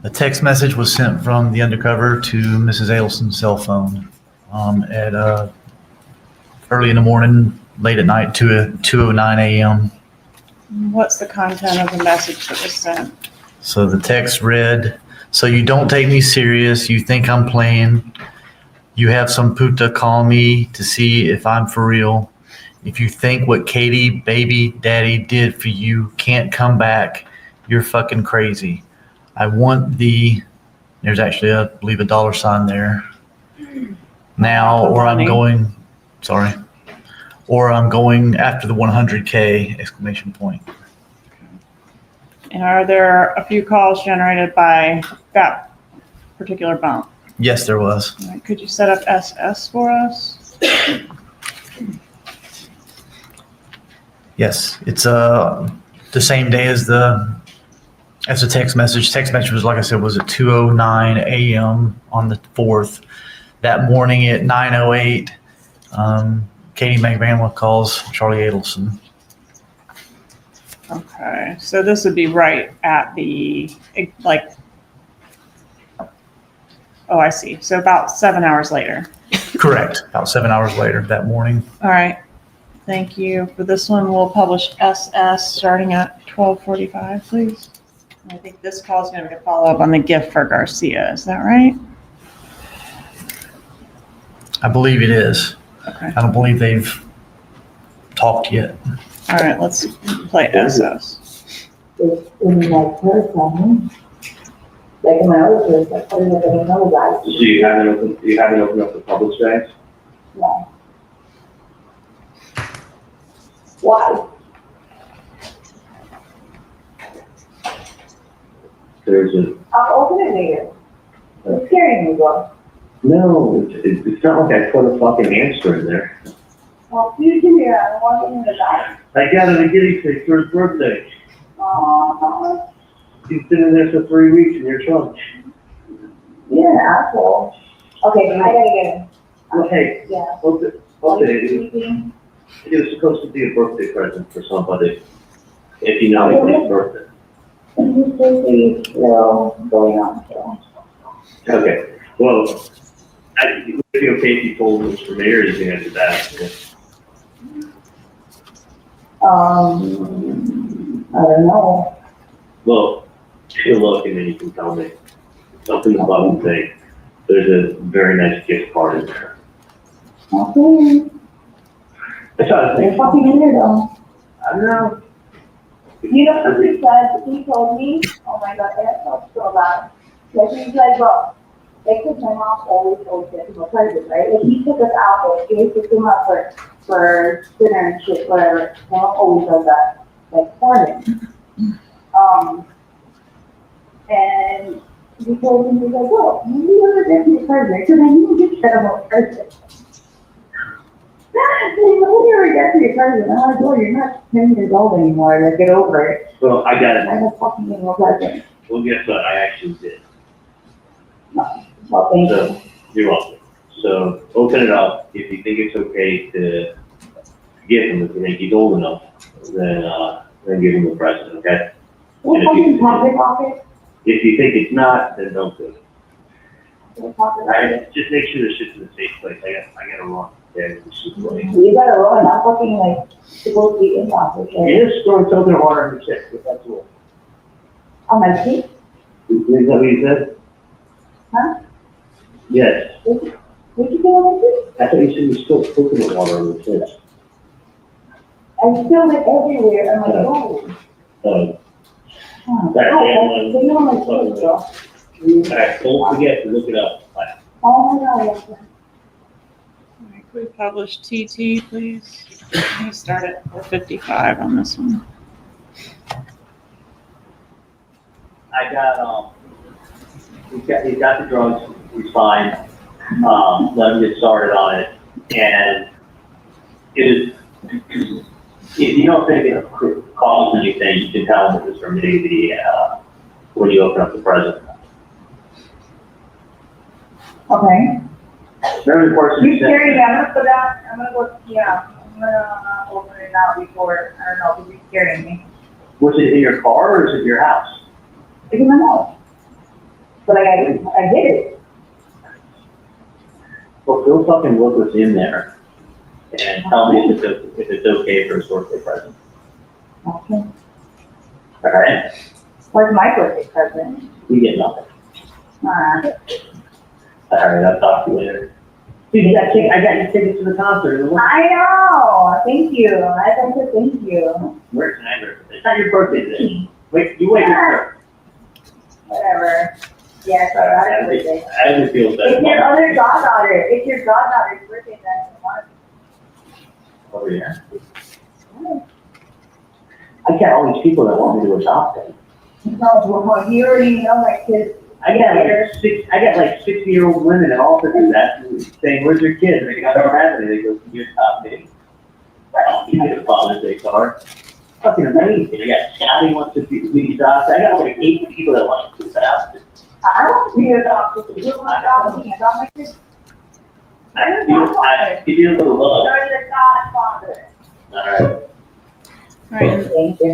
A text message was sent from the Undercover to Mrs. Adelson's cell phone at early in the morning, late at night, 2:09 a.m. What's the content of the message that was sent? So the text read, "So you don't take me serious. You think I'm playing. You have some puta call me to see if I'm for real. If you think what Katie, baby daddy did for you can't come back, you're fucking crazy. I want the," there's actually, I believe, a dollar sign there. "Now, or I'm going after the 100K, exclamation point." And are there a few calls generated by that particular bump? Yes, there was. All right, could you set up SS for us? Yes, it's the same day as the text message. Text message was, like I said, was at 2:09 a.m. on the 4th. That morning at 9:08, Katie Magbanua calls Charlie Adelson. Okay, so this would be right at the, like, oh, I see. So about 7 hours later. Correct. About 7 hours later that morning. All right. Thank you. For this one, we'll publish SS starting at 12:45, please. I think this call is going to be a follow-up on the gift for Garcia. Is that right? I believe it is. Okay. I don't believe they've talked yet. All right, let's play SS. It's in my person. Like in my other place, I put it in another guy. So you haven't opened up the public space? No. Why? There's a, I'll open it later. It's scaring me, bro. no, it's not like I put a fucking hamster in there. Well, you can hear it. I want him to die. I got him a guinea pig for his birthday. Aww. He's been in there for 3 weeks in your trunk. You're an asshole. Okay, I gotta get him. Well, hey, Yeah. okay, Are you it sleeping? was supposed to be a birthday present for somebody. If you know anybody's birthday. He's supposed to be still going on, so. Okay, well, it would be okay if you told Mr. Mayor anything after that. I don't know. Well, take a look and then you can tell me. Something about the thing. There's a very nice gift card in there. Okay. I tried to You're think. fucking in there though. I don't know. You know what he said? He told me, oh my god, that felt so bad. Like he's like, bro, because my mom always gets him a present, right? Like he took us out, like he used to come out for dinner and shit, whatever. My mom always does that, like for him. And he told him, he's like, well, you never get me a present, because I didn't get him a present. Who never gets me a present? I'm like, well, you're not 10 years old anymore, like get over it. Well, I got it. I have fucking getting a present. Well, guess what? I actually did. Well, thank you. So, you're welcome. So, open it up. If you think it's okay to give him, if you think he's old enough, then give him a present, okay? What And if fucking you- pocket pocket? If you think it's not, then don't do it. What pocket All pocket? right? Just make sure the shit's in a safe place. I gotta run. Yeah, it's just place. You gotta run, I'm fucking like, supposed to be in office, right? You just throw something water on your chest, if that's all. On my feet? Is that what you said? Huh? Yes. Where'd you get on my feet? I thought you said you spilled coconut water on your chest. I spilled it everywhere, I'm like, oh. That Oh, they know my feet, bro. All right, don't forget to look it up. Bye. Oh my god, yes. All right, could we publish TT, please? I'm gonna start at 4:55 on this one. he's got the drugs, he's fine. Let him get started on it. And if you don't think it costs anything, you can tell him that it's from the, when you open up the present. Okay. Remember the person You who said, carry that, I'm gonna put that, I'm gonna go, yeah, I'm gonna open it out before, I don't know, because you're scaring me. was it in your car or is it in your house? It's in my house. But I did it. Well, go fucking look what's in there and tell me if it's okay for his birthday present. Okay. All right? Where's my birthday present? You get nothing. Alright. All right, I'll talk to you later. Dude, I got your tickets to the concert. I know, thank you, I thought to thank you. Where's my birthday? It's not your birthday today. Wait, you wait your Whatever. Yeah, sorry, I have a birthday. I just feel bad. It's your other goddaughter, it's your goddaughter's birthday that's month. Over here. I got all these people that want me to adopt them. No, well, you already know my kids. I got like 60-year-old women in offices asking, saying, "Where's your kids?" And they go, "I don't have any." They go, "Can you adopt me?" You get a Father's Day card. Fucking amazing. I got Scotty wants to be adopted. I got like 8 people that want to be adopted. I don't be adopted, you want to adopt me, adopt my kids. You do a little love. You're the godfather. All right. All right. Thank you.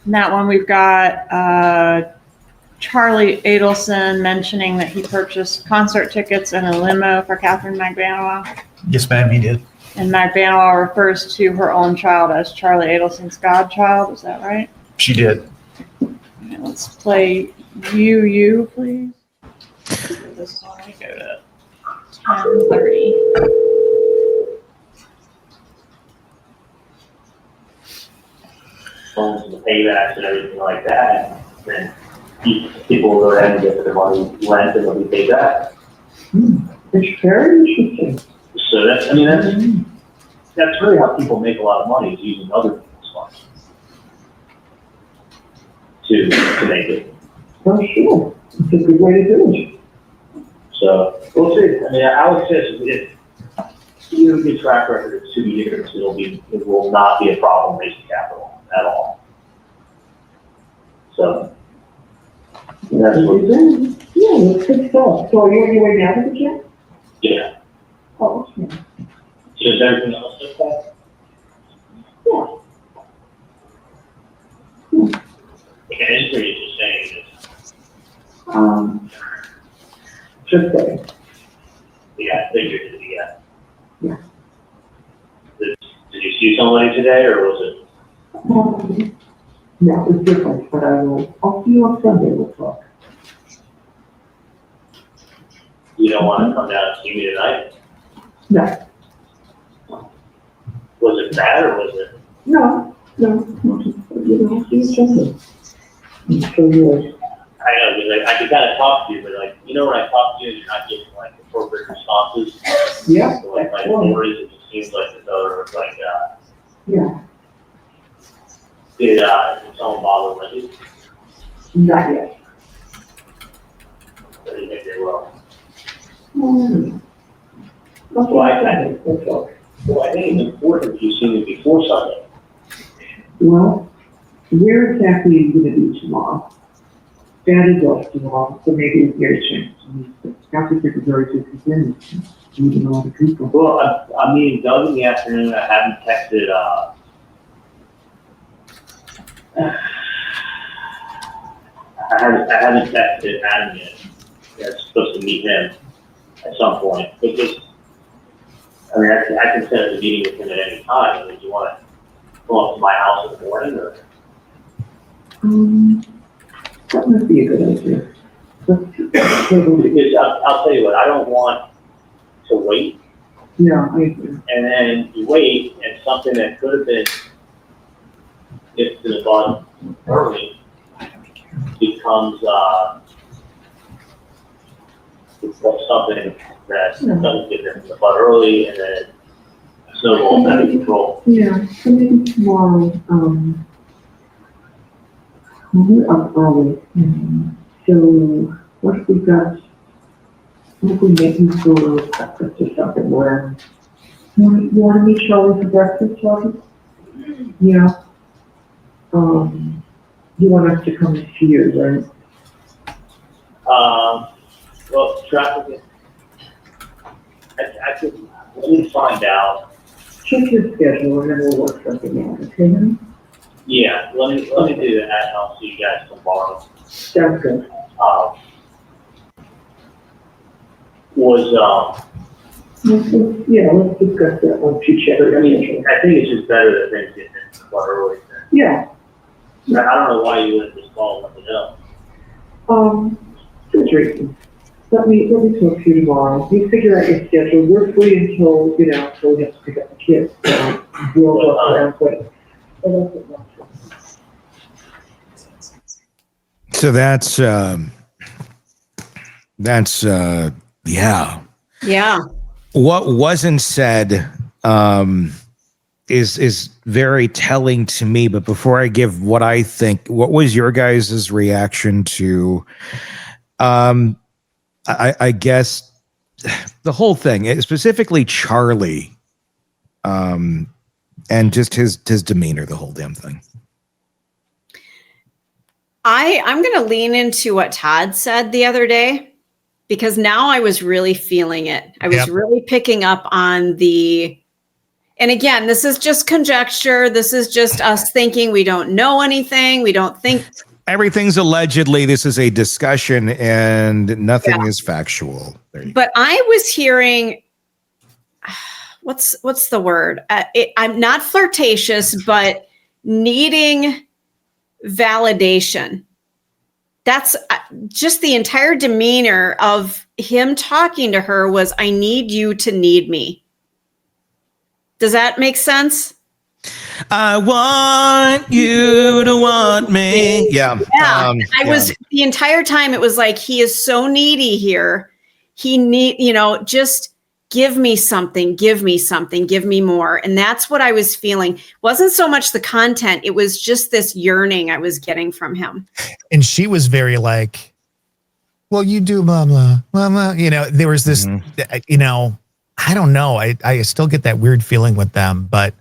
In that one, we've got Charlie Adelson mentioning that he purchased concert tickets and a limo for Katherine Magbanua. Yes, ma'am, he did. And Magbanua refers to her own child as Charlie Adelson's godchild. Is that right? She did. Okay, let's play You, please. This one we go to 10:30. Phones and the paybacks and everything like that, then people will go ahead and get their money lent and they'll be paid back. It's very interesting. So that's really how people make a lot of money, is using other people's money to make it. Oh, sure. It's a good way to do it. So we'll see. I mean, I would say if you have a good track record of 2 years, it will not be a problem raising capital at all. So that's what. Yeah, that's good stuff. So are you on your way down to the check? Yeah. Oh, okay. So is everything else okay? Yeah. Okay, I just heard you just saying this. Just saying. Yeah, I figured, yeah. Yeah. Did you see somebody today, or was it? No, it's different, but I'll see you on Sunday, we'll talk. You don't want to come down and see me tonight? No, Was it bad, or was it? no, I'll see you Sunday. I'm sure yours. I know, because I can kind of talk to you, but like, when I talk to you, you're not getting like appropriate responses. Yeah. So, like my stories, it just seems like this other, like, Yeah, did someone bother with you? not yet. I didn't think they will. Well, I think, that's all. Well, I think it's important you see me before Sunday. Well, where exactly are you gonna be tomorrow? Dad is off tomorrow, so maybe it's your chance. After Secretary is in, meeting a lot of people. Well, I'm meeting Doug in the afternoon. I haven't texted, I haven't texted Adam yet. I'm supposed to meet him at some point. But just, I mean, I can set up a meeting with him at any time. I mean, do you want to go up to my house in the morning, or? That might be a good idea. Because I'll tell you what, I don't want to wait, Yeah, I agree. and then you wait, and something that could have been gets to the bottom early becomes something that doesn't get them to the butt early, and then snowballs out of control. Yeah, so maybe tomorrow, We're up early. So what if we make you go to breakfast or something where you want to meet Charlie for breakfast, Charlie? Yeah. You want us to come see you, right? Well, traffic is, I could, let me find out. Check your schedule and then we'll work something out, okay? Honey? Yeah, let me do that, and I'll see you guys tomorrow. Sounds good. Let's discuss that once you check it. I mean, I think it's just better that things get in quite early. Yeah. I don't know why you wouldn't just call and let me know. Good reason. Let me talk to you tomorrow. You figure out your schedule. We're free until we have to pick up the kids. So we'll work around quick. So that's yeah. Yeah. What wasn't said is very telling to me. But before I give what I think, what was your guys' reaction to I guess the whole thing, specifically Charlie, and just his demeanor, the whole damn thing. I'm going to lean into what Todd said the other day, because now I was really feeling it. I was really picking up on and again, this is just conjecture. This is just us thinking we don't know anything. We don't think. Everything's allegedly. This is a discussion and nothing is factual. But I was hearing, what's the word? I'm not flirtatious, but needing validation. That's just the entire demeanor of him talking to her was, I need you to need me. Does that make sense? I want you to want me. Yeah. I was the entire time. It was like, he is so needy here. He just give me something, give me more. And that's what I was feeling. Wasn't so much the content. It was just this yearning I was getting from him. And she was very like, well, you do blah, blah, blah, blah. There was this, I don't know. I still get that weird feeling with them, but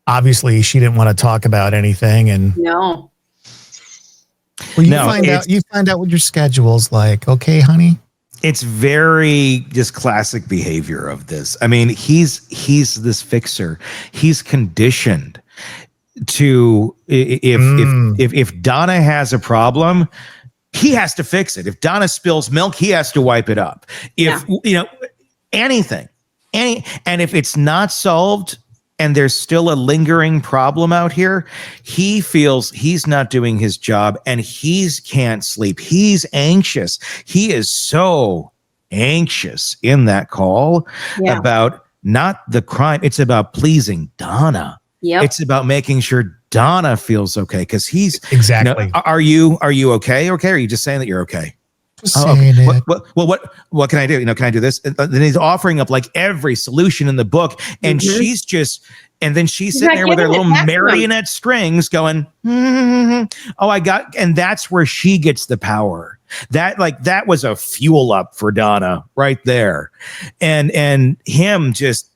obviously she didn't want to talk about anything. And no. Well, you find out what your schedule's like. Okay, honey. It's very just classic behavior of this. I mean, he's this fixer. He's conditioned to if Donna has a problem, he has to fix it. If Donna spills milk, he has to wipe it up. If anything, and if it's not solved and there's still a lingering problem out here, he feels he's not doing his job and can't sleep. He's anxious. He is so anxious in that call about not the crime. It's about pleasing Donna. Yep. It's about making sure Donna feels okay. Cause he's exactly. Are you okay? Okay. Or are you just saying that you're okay? What can I do? Can I do this? And then he's offering up like every solution in the book, and she's just, and then she's sitting there with her little marionette strings going, and that's where she gets the power. That was a fuel up for Donna right there, and him just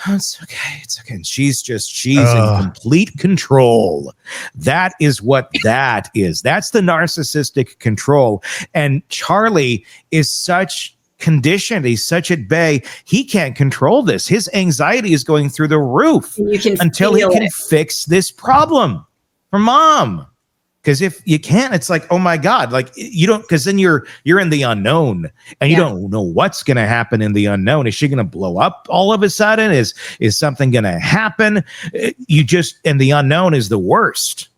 it's okay. And she's in complete control. That is what that is. That's the narcissistic control. And Charlie is such conditioned. He's such at bay. He can't control this. His anxiety is going through the roof until he can fix this problem for mom. Because if you can't, it's like, oh my God, like you don't, because then you're in the unknown and you don't know what's going to happen in the unknown. Is she going to blow up all of a sudden? Is something going to happen? And the unknown is the worst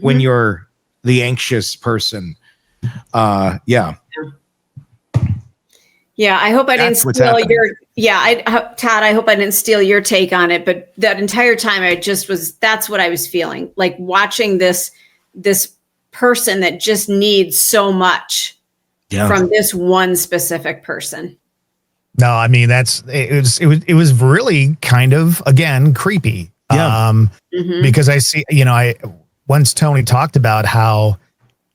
when you're the anxious person. Yeah, I hope I didn't steal Todd, I hope I didn't steal your take on it. But that entire time that's what I was feeling, like watching this person that just needs so much from this one specific person. No, I mean, it was really kind of, again, creepy. Because I see, once Tony talked about how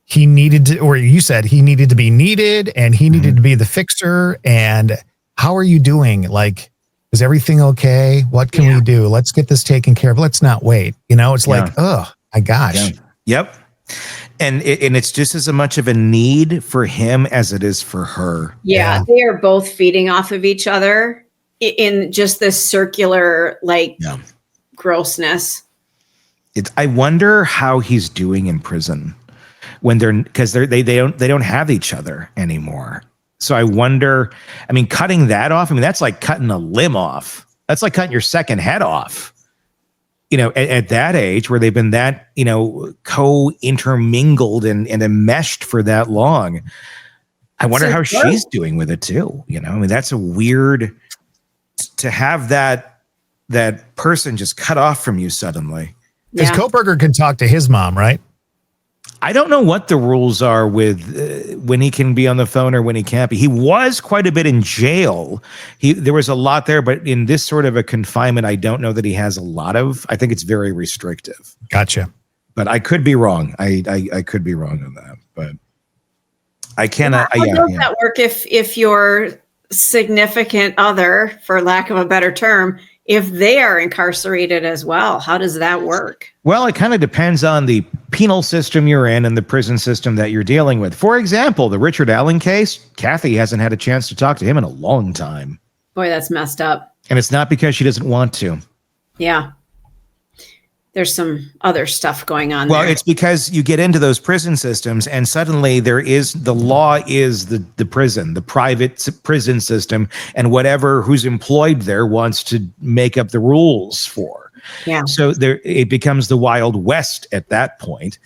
he needed to, or you said he needed to be needed and he needed to be the fixer. And how are you doing? Like, is everything okay? What can we do? Let's get this taken care of. Let's not wait. You know, it's like, oh my gosh. Yeah. Yep. And it's just as much of a need for him as it is for her. Yeah. They are both feeding off of each other in just this circular, like, grossness. I wonder how he's doing in prison when because they don't have each other anymore. So I wonder, I mean, cutting that off, I mean, that's like cutting a limb off. That's like cutting your second head off. You know, at that age where they've been that, you know, co-intermingled and enmeshed for that long. I wonder how she's doing with it too. You know, I mean, that's a weird to have that person just cut off from you suddenly. Because Koberger can talk to his mom, right? I don't know what the rules are with when he can be on the phone or when he can't be. He was quite a bit in jail. There was a lot there, but in this sort of a confinement, I don't know that he has a lot of. I think it's very restrictive. Gotcha. But I could be wrong. I could be wrong on that. But I cannot. How does that work if your significant other, for lack of a better term, if they are incarcerated as well? How does that work? Well, it kind of depends on the penal system you're in and the prison system that you're dealing with. For example, the Richard Allen case, Kathy hasn't had a chance to talk to him in a long time. Boy, that's messed up. And it's not because she doesn't want to. Yeah. There's some other stuff going on. Well, there. It's because you get into those prison systems and suddenly the law is the prison, the private prison system, and whatever who's employed there wants to make up the rules for. Yeah. So it becomes the Wild West at that point.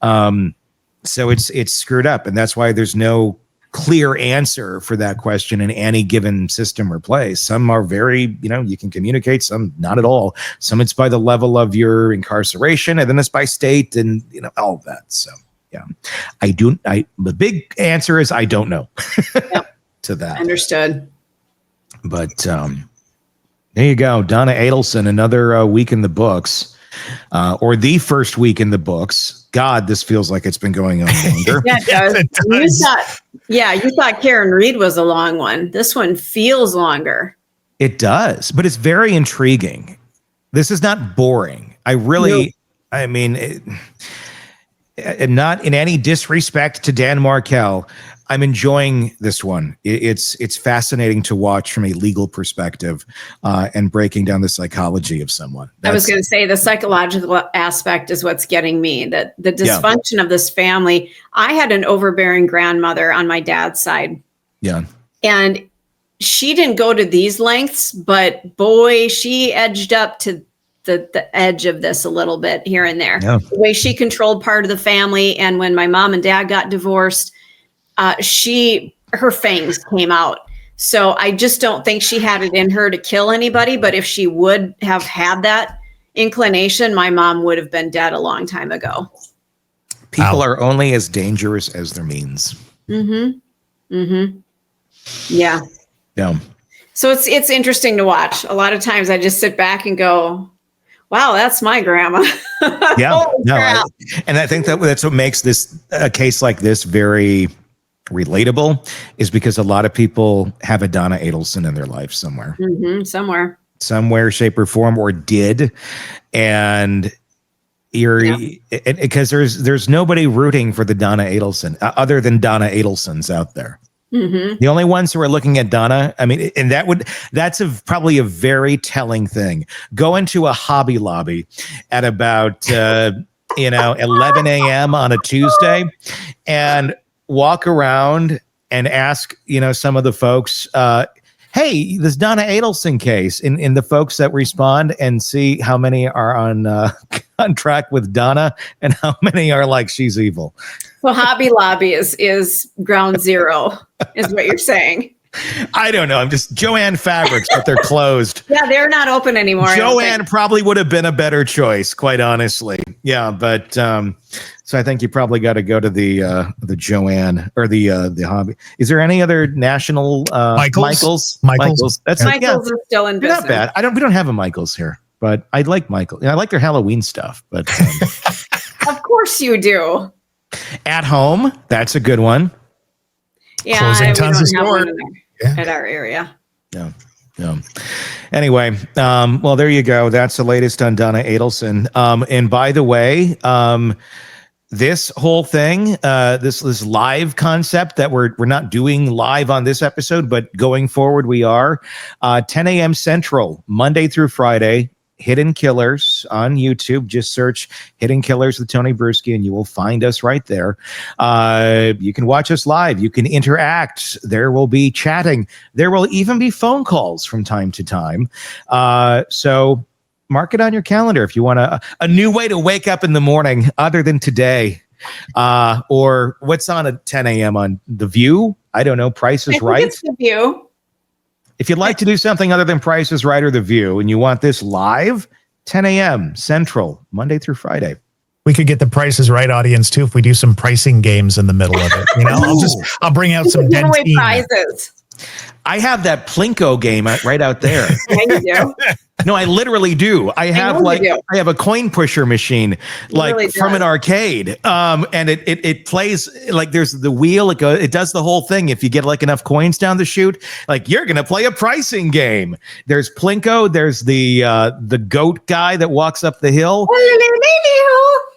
So it's screwed up. And that's why there's no clear answer for that question in any given system or place. Some are very, you can communicate, some not at all. Some it's by the level of your incarceration, and then it's by state and, all of that. So, yeah, the big answer is I don't know to that. Understood. But there you go. Donna Adelson, another week in the books, or the first week in the books. God, this feels like it's been going on longer. Yeah, it does. You thought Karen Reed was a long one. This one feels longer. It does, but it's very intriguing. This is not boring. Not in any disrespect to Dan Markel, I'm enjoying this one. It's fascinating to watch from a legal perspective and breaking down the psychology of someone. I was going to say the psychological aspect is what's getting me. That the dysfunction of this family. I had an overbearing grandmother on my dad's side. Yeah. And she didn't go to these lengths, but boy, she edged up to the edge of this a little bit here and there. Yeah. The way she controlled part of the family. And when my mom and dad got divorced, her fangs came out. So I just don't think she had it in her to kill anybody. But if she would have had that inclination, my mom would have been dead a long time ago. People are only as dangerous as their means. Mm-hmm. Mm-hmm. Yeah. Yeah. So it's interesting to watch. A lot of times I just sit back and go, wow, that's my grandma. Yeah. And I think that's what makes a case like this very relatable, is because a lot of people have a Donna Adelson in their life somewhere. Mm-hmm, somewhere, shape or form, or did. And because there's nobody rooting for the Donna Adelson other than Donna Adelsons out there. Mm-hmm. The only ones who are looking at Donna, and that's probably a very telling thing. Go into a Hobby Lobby at about 11 a.m. on a Tuesday and walk around and ask some of the folks, hey, this Donna Adelson case, in the folks that respond, and see how many are on track with Donna and how many are like, she's evil. Well, Hobby Lobby is ground zero, is what you're saying. I don't know. I'm just Joanne Fabrics, but they're closed. Yeah, they're not open anymore. Joanne probably would have been a better choice, quite honestly. Yeah, but so I think you probably got to go to the Joanne or the Hobby. Is there any other national Michaels? Michaels is still in business. Not bad. We don't have a Michaels here, but I like Michael. I like their Halloween stuff, but of course you do. At home, that's a good one. Yeah, Closing tons of stores at our area. Yeah. Yeah. Anyway, well, there you go. That's the latest on Donna Adelson. And by the way, this whole thing, this live concept that we're not doing live on this episode, but going forward we are 10 a.m. Central, Monday through Friday. Hidden Killers on YouTube. Just search Hidden Killers with Tony Brueski and you will find us right there. You can watch us live. You can interact. There will be chatting. There will even be phone calls from time to time. So mark it on your calendar if you want a new way to wake up in the morning other than today. Or what's on at 10 a.m. on The View? I don't know. Price is Right. It's The View. If you'd like to do something other than Price is Right or The View, and you want this live, 10 a.m. Central, Monday through Friday. We could get the Price is Right audience too if we do some pricing games in the middle of it. You know, I'll bring out some Give away Dentine. prizes. I have that Plinko game right out there. Yeah, you do. No, I literally do. I have I have a coin pusher machine, like really from an arcade. And it plays like there's the wheel. It does the whole thing. If you get like enough coins down the chute, like you're gonna play a pricing game. There's Plinko. There's the goat guy that walks up the hill.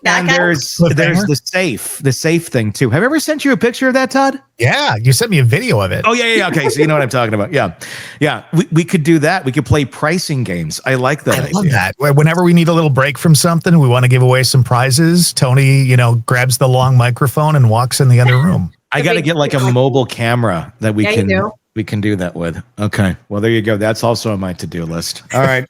And there's the safe thing too. Have I ever sent you a picture of that, Todd? Yeah, you sent me a video of it. Oh yeah. Okay, so you know what I'm talking about. Yeah. We could do that. We could play pricing games. I like that. I love that. Whenever we need a little break from something, we want to give away some prizes. Tony, grabs the long microphone and walks in the other room. I got to get like a mobile camera that we can do that with. Okay. Well, there you go. That's also on my to-do list. All right.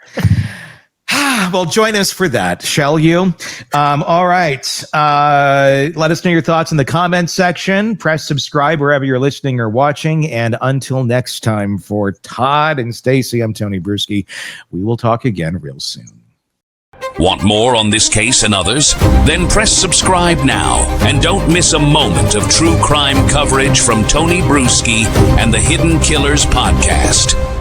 Well, join us for that, shall you? All right. Let us know your thoughts in the comments section. Press subscribe wherever you're listening or watching. And until next time, for Todd and Stacy, I'm Tony Brueski. We will talk again real soon. Want more on this case and others? Then press subscribe now and don't miss a moment of true crime coverage from Tony Brueski and the Hidden Killers podcast.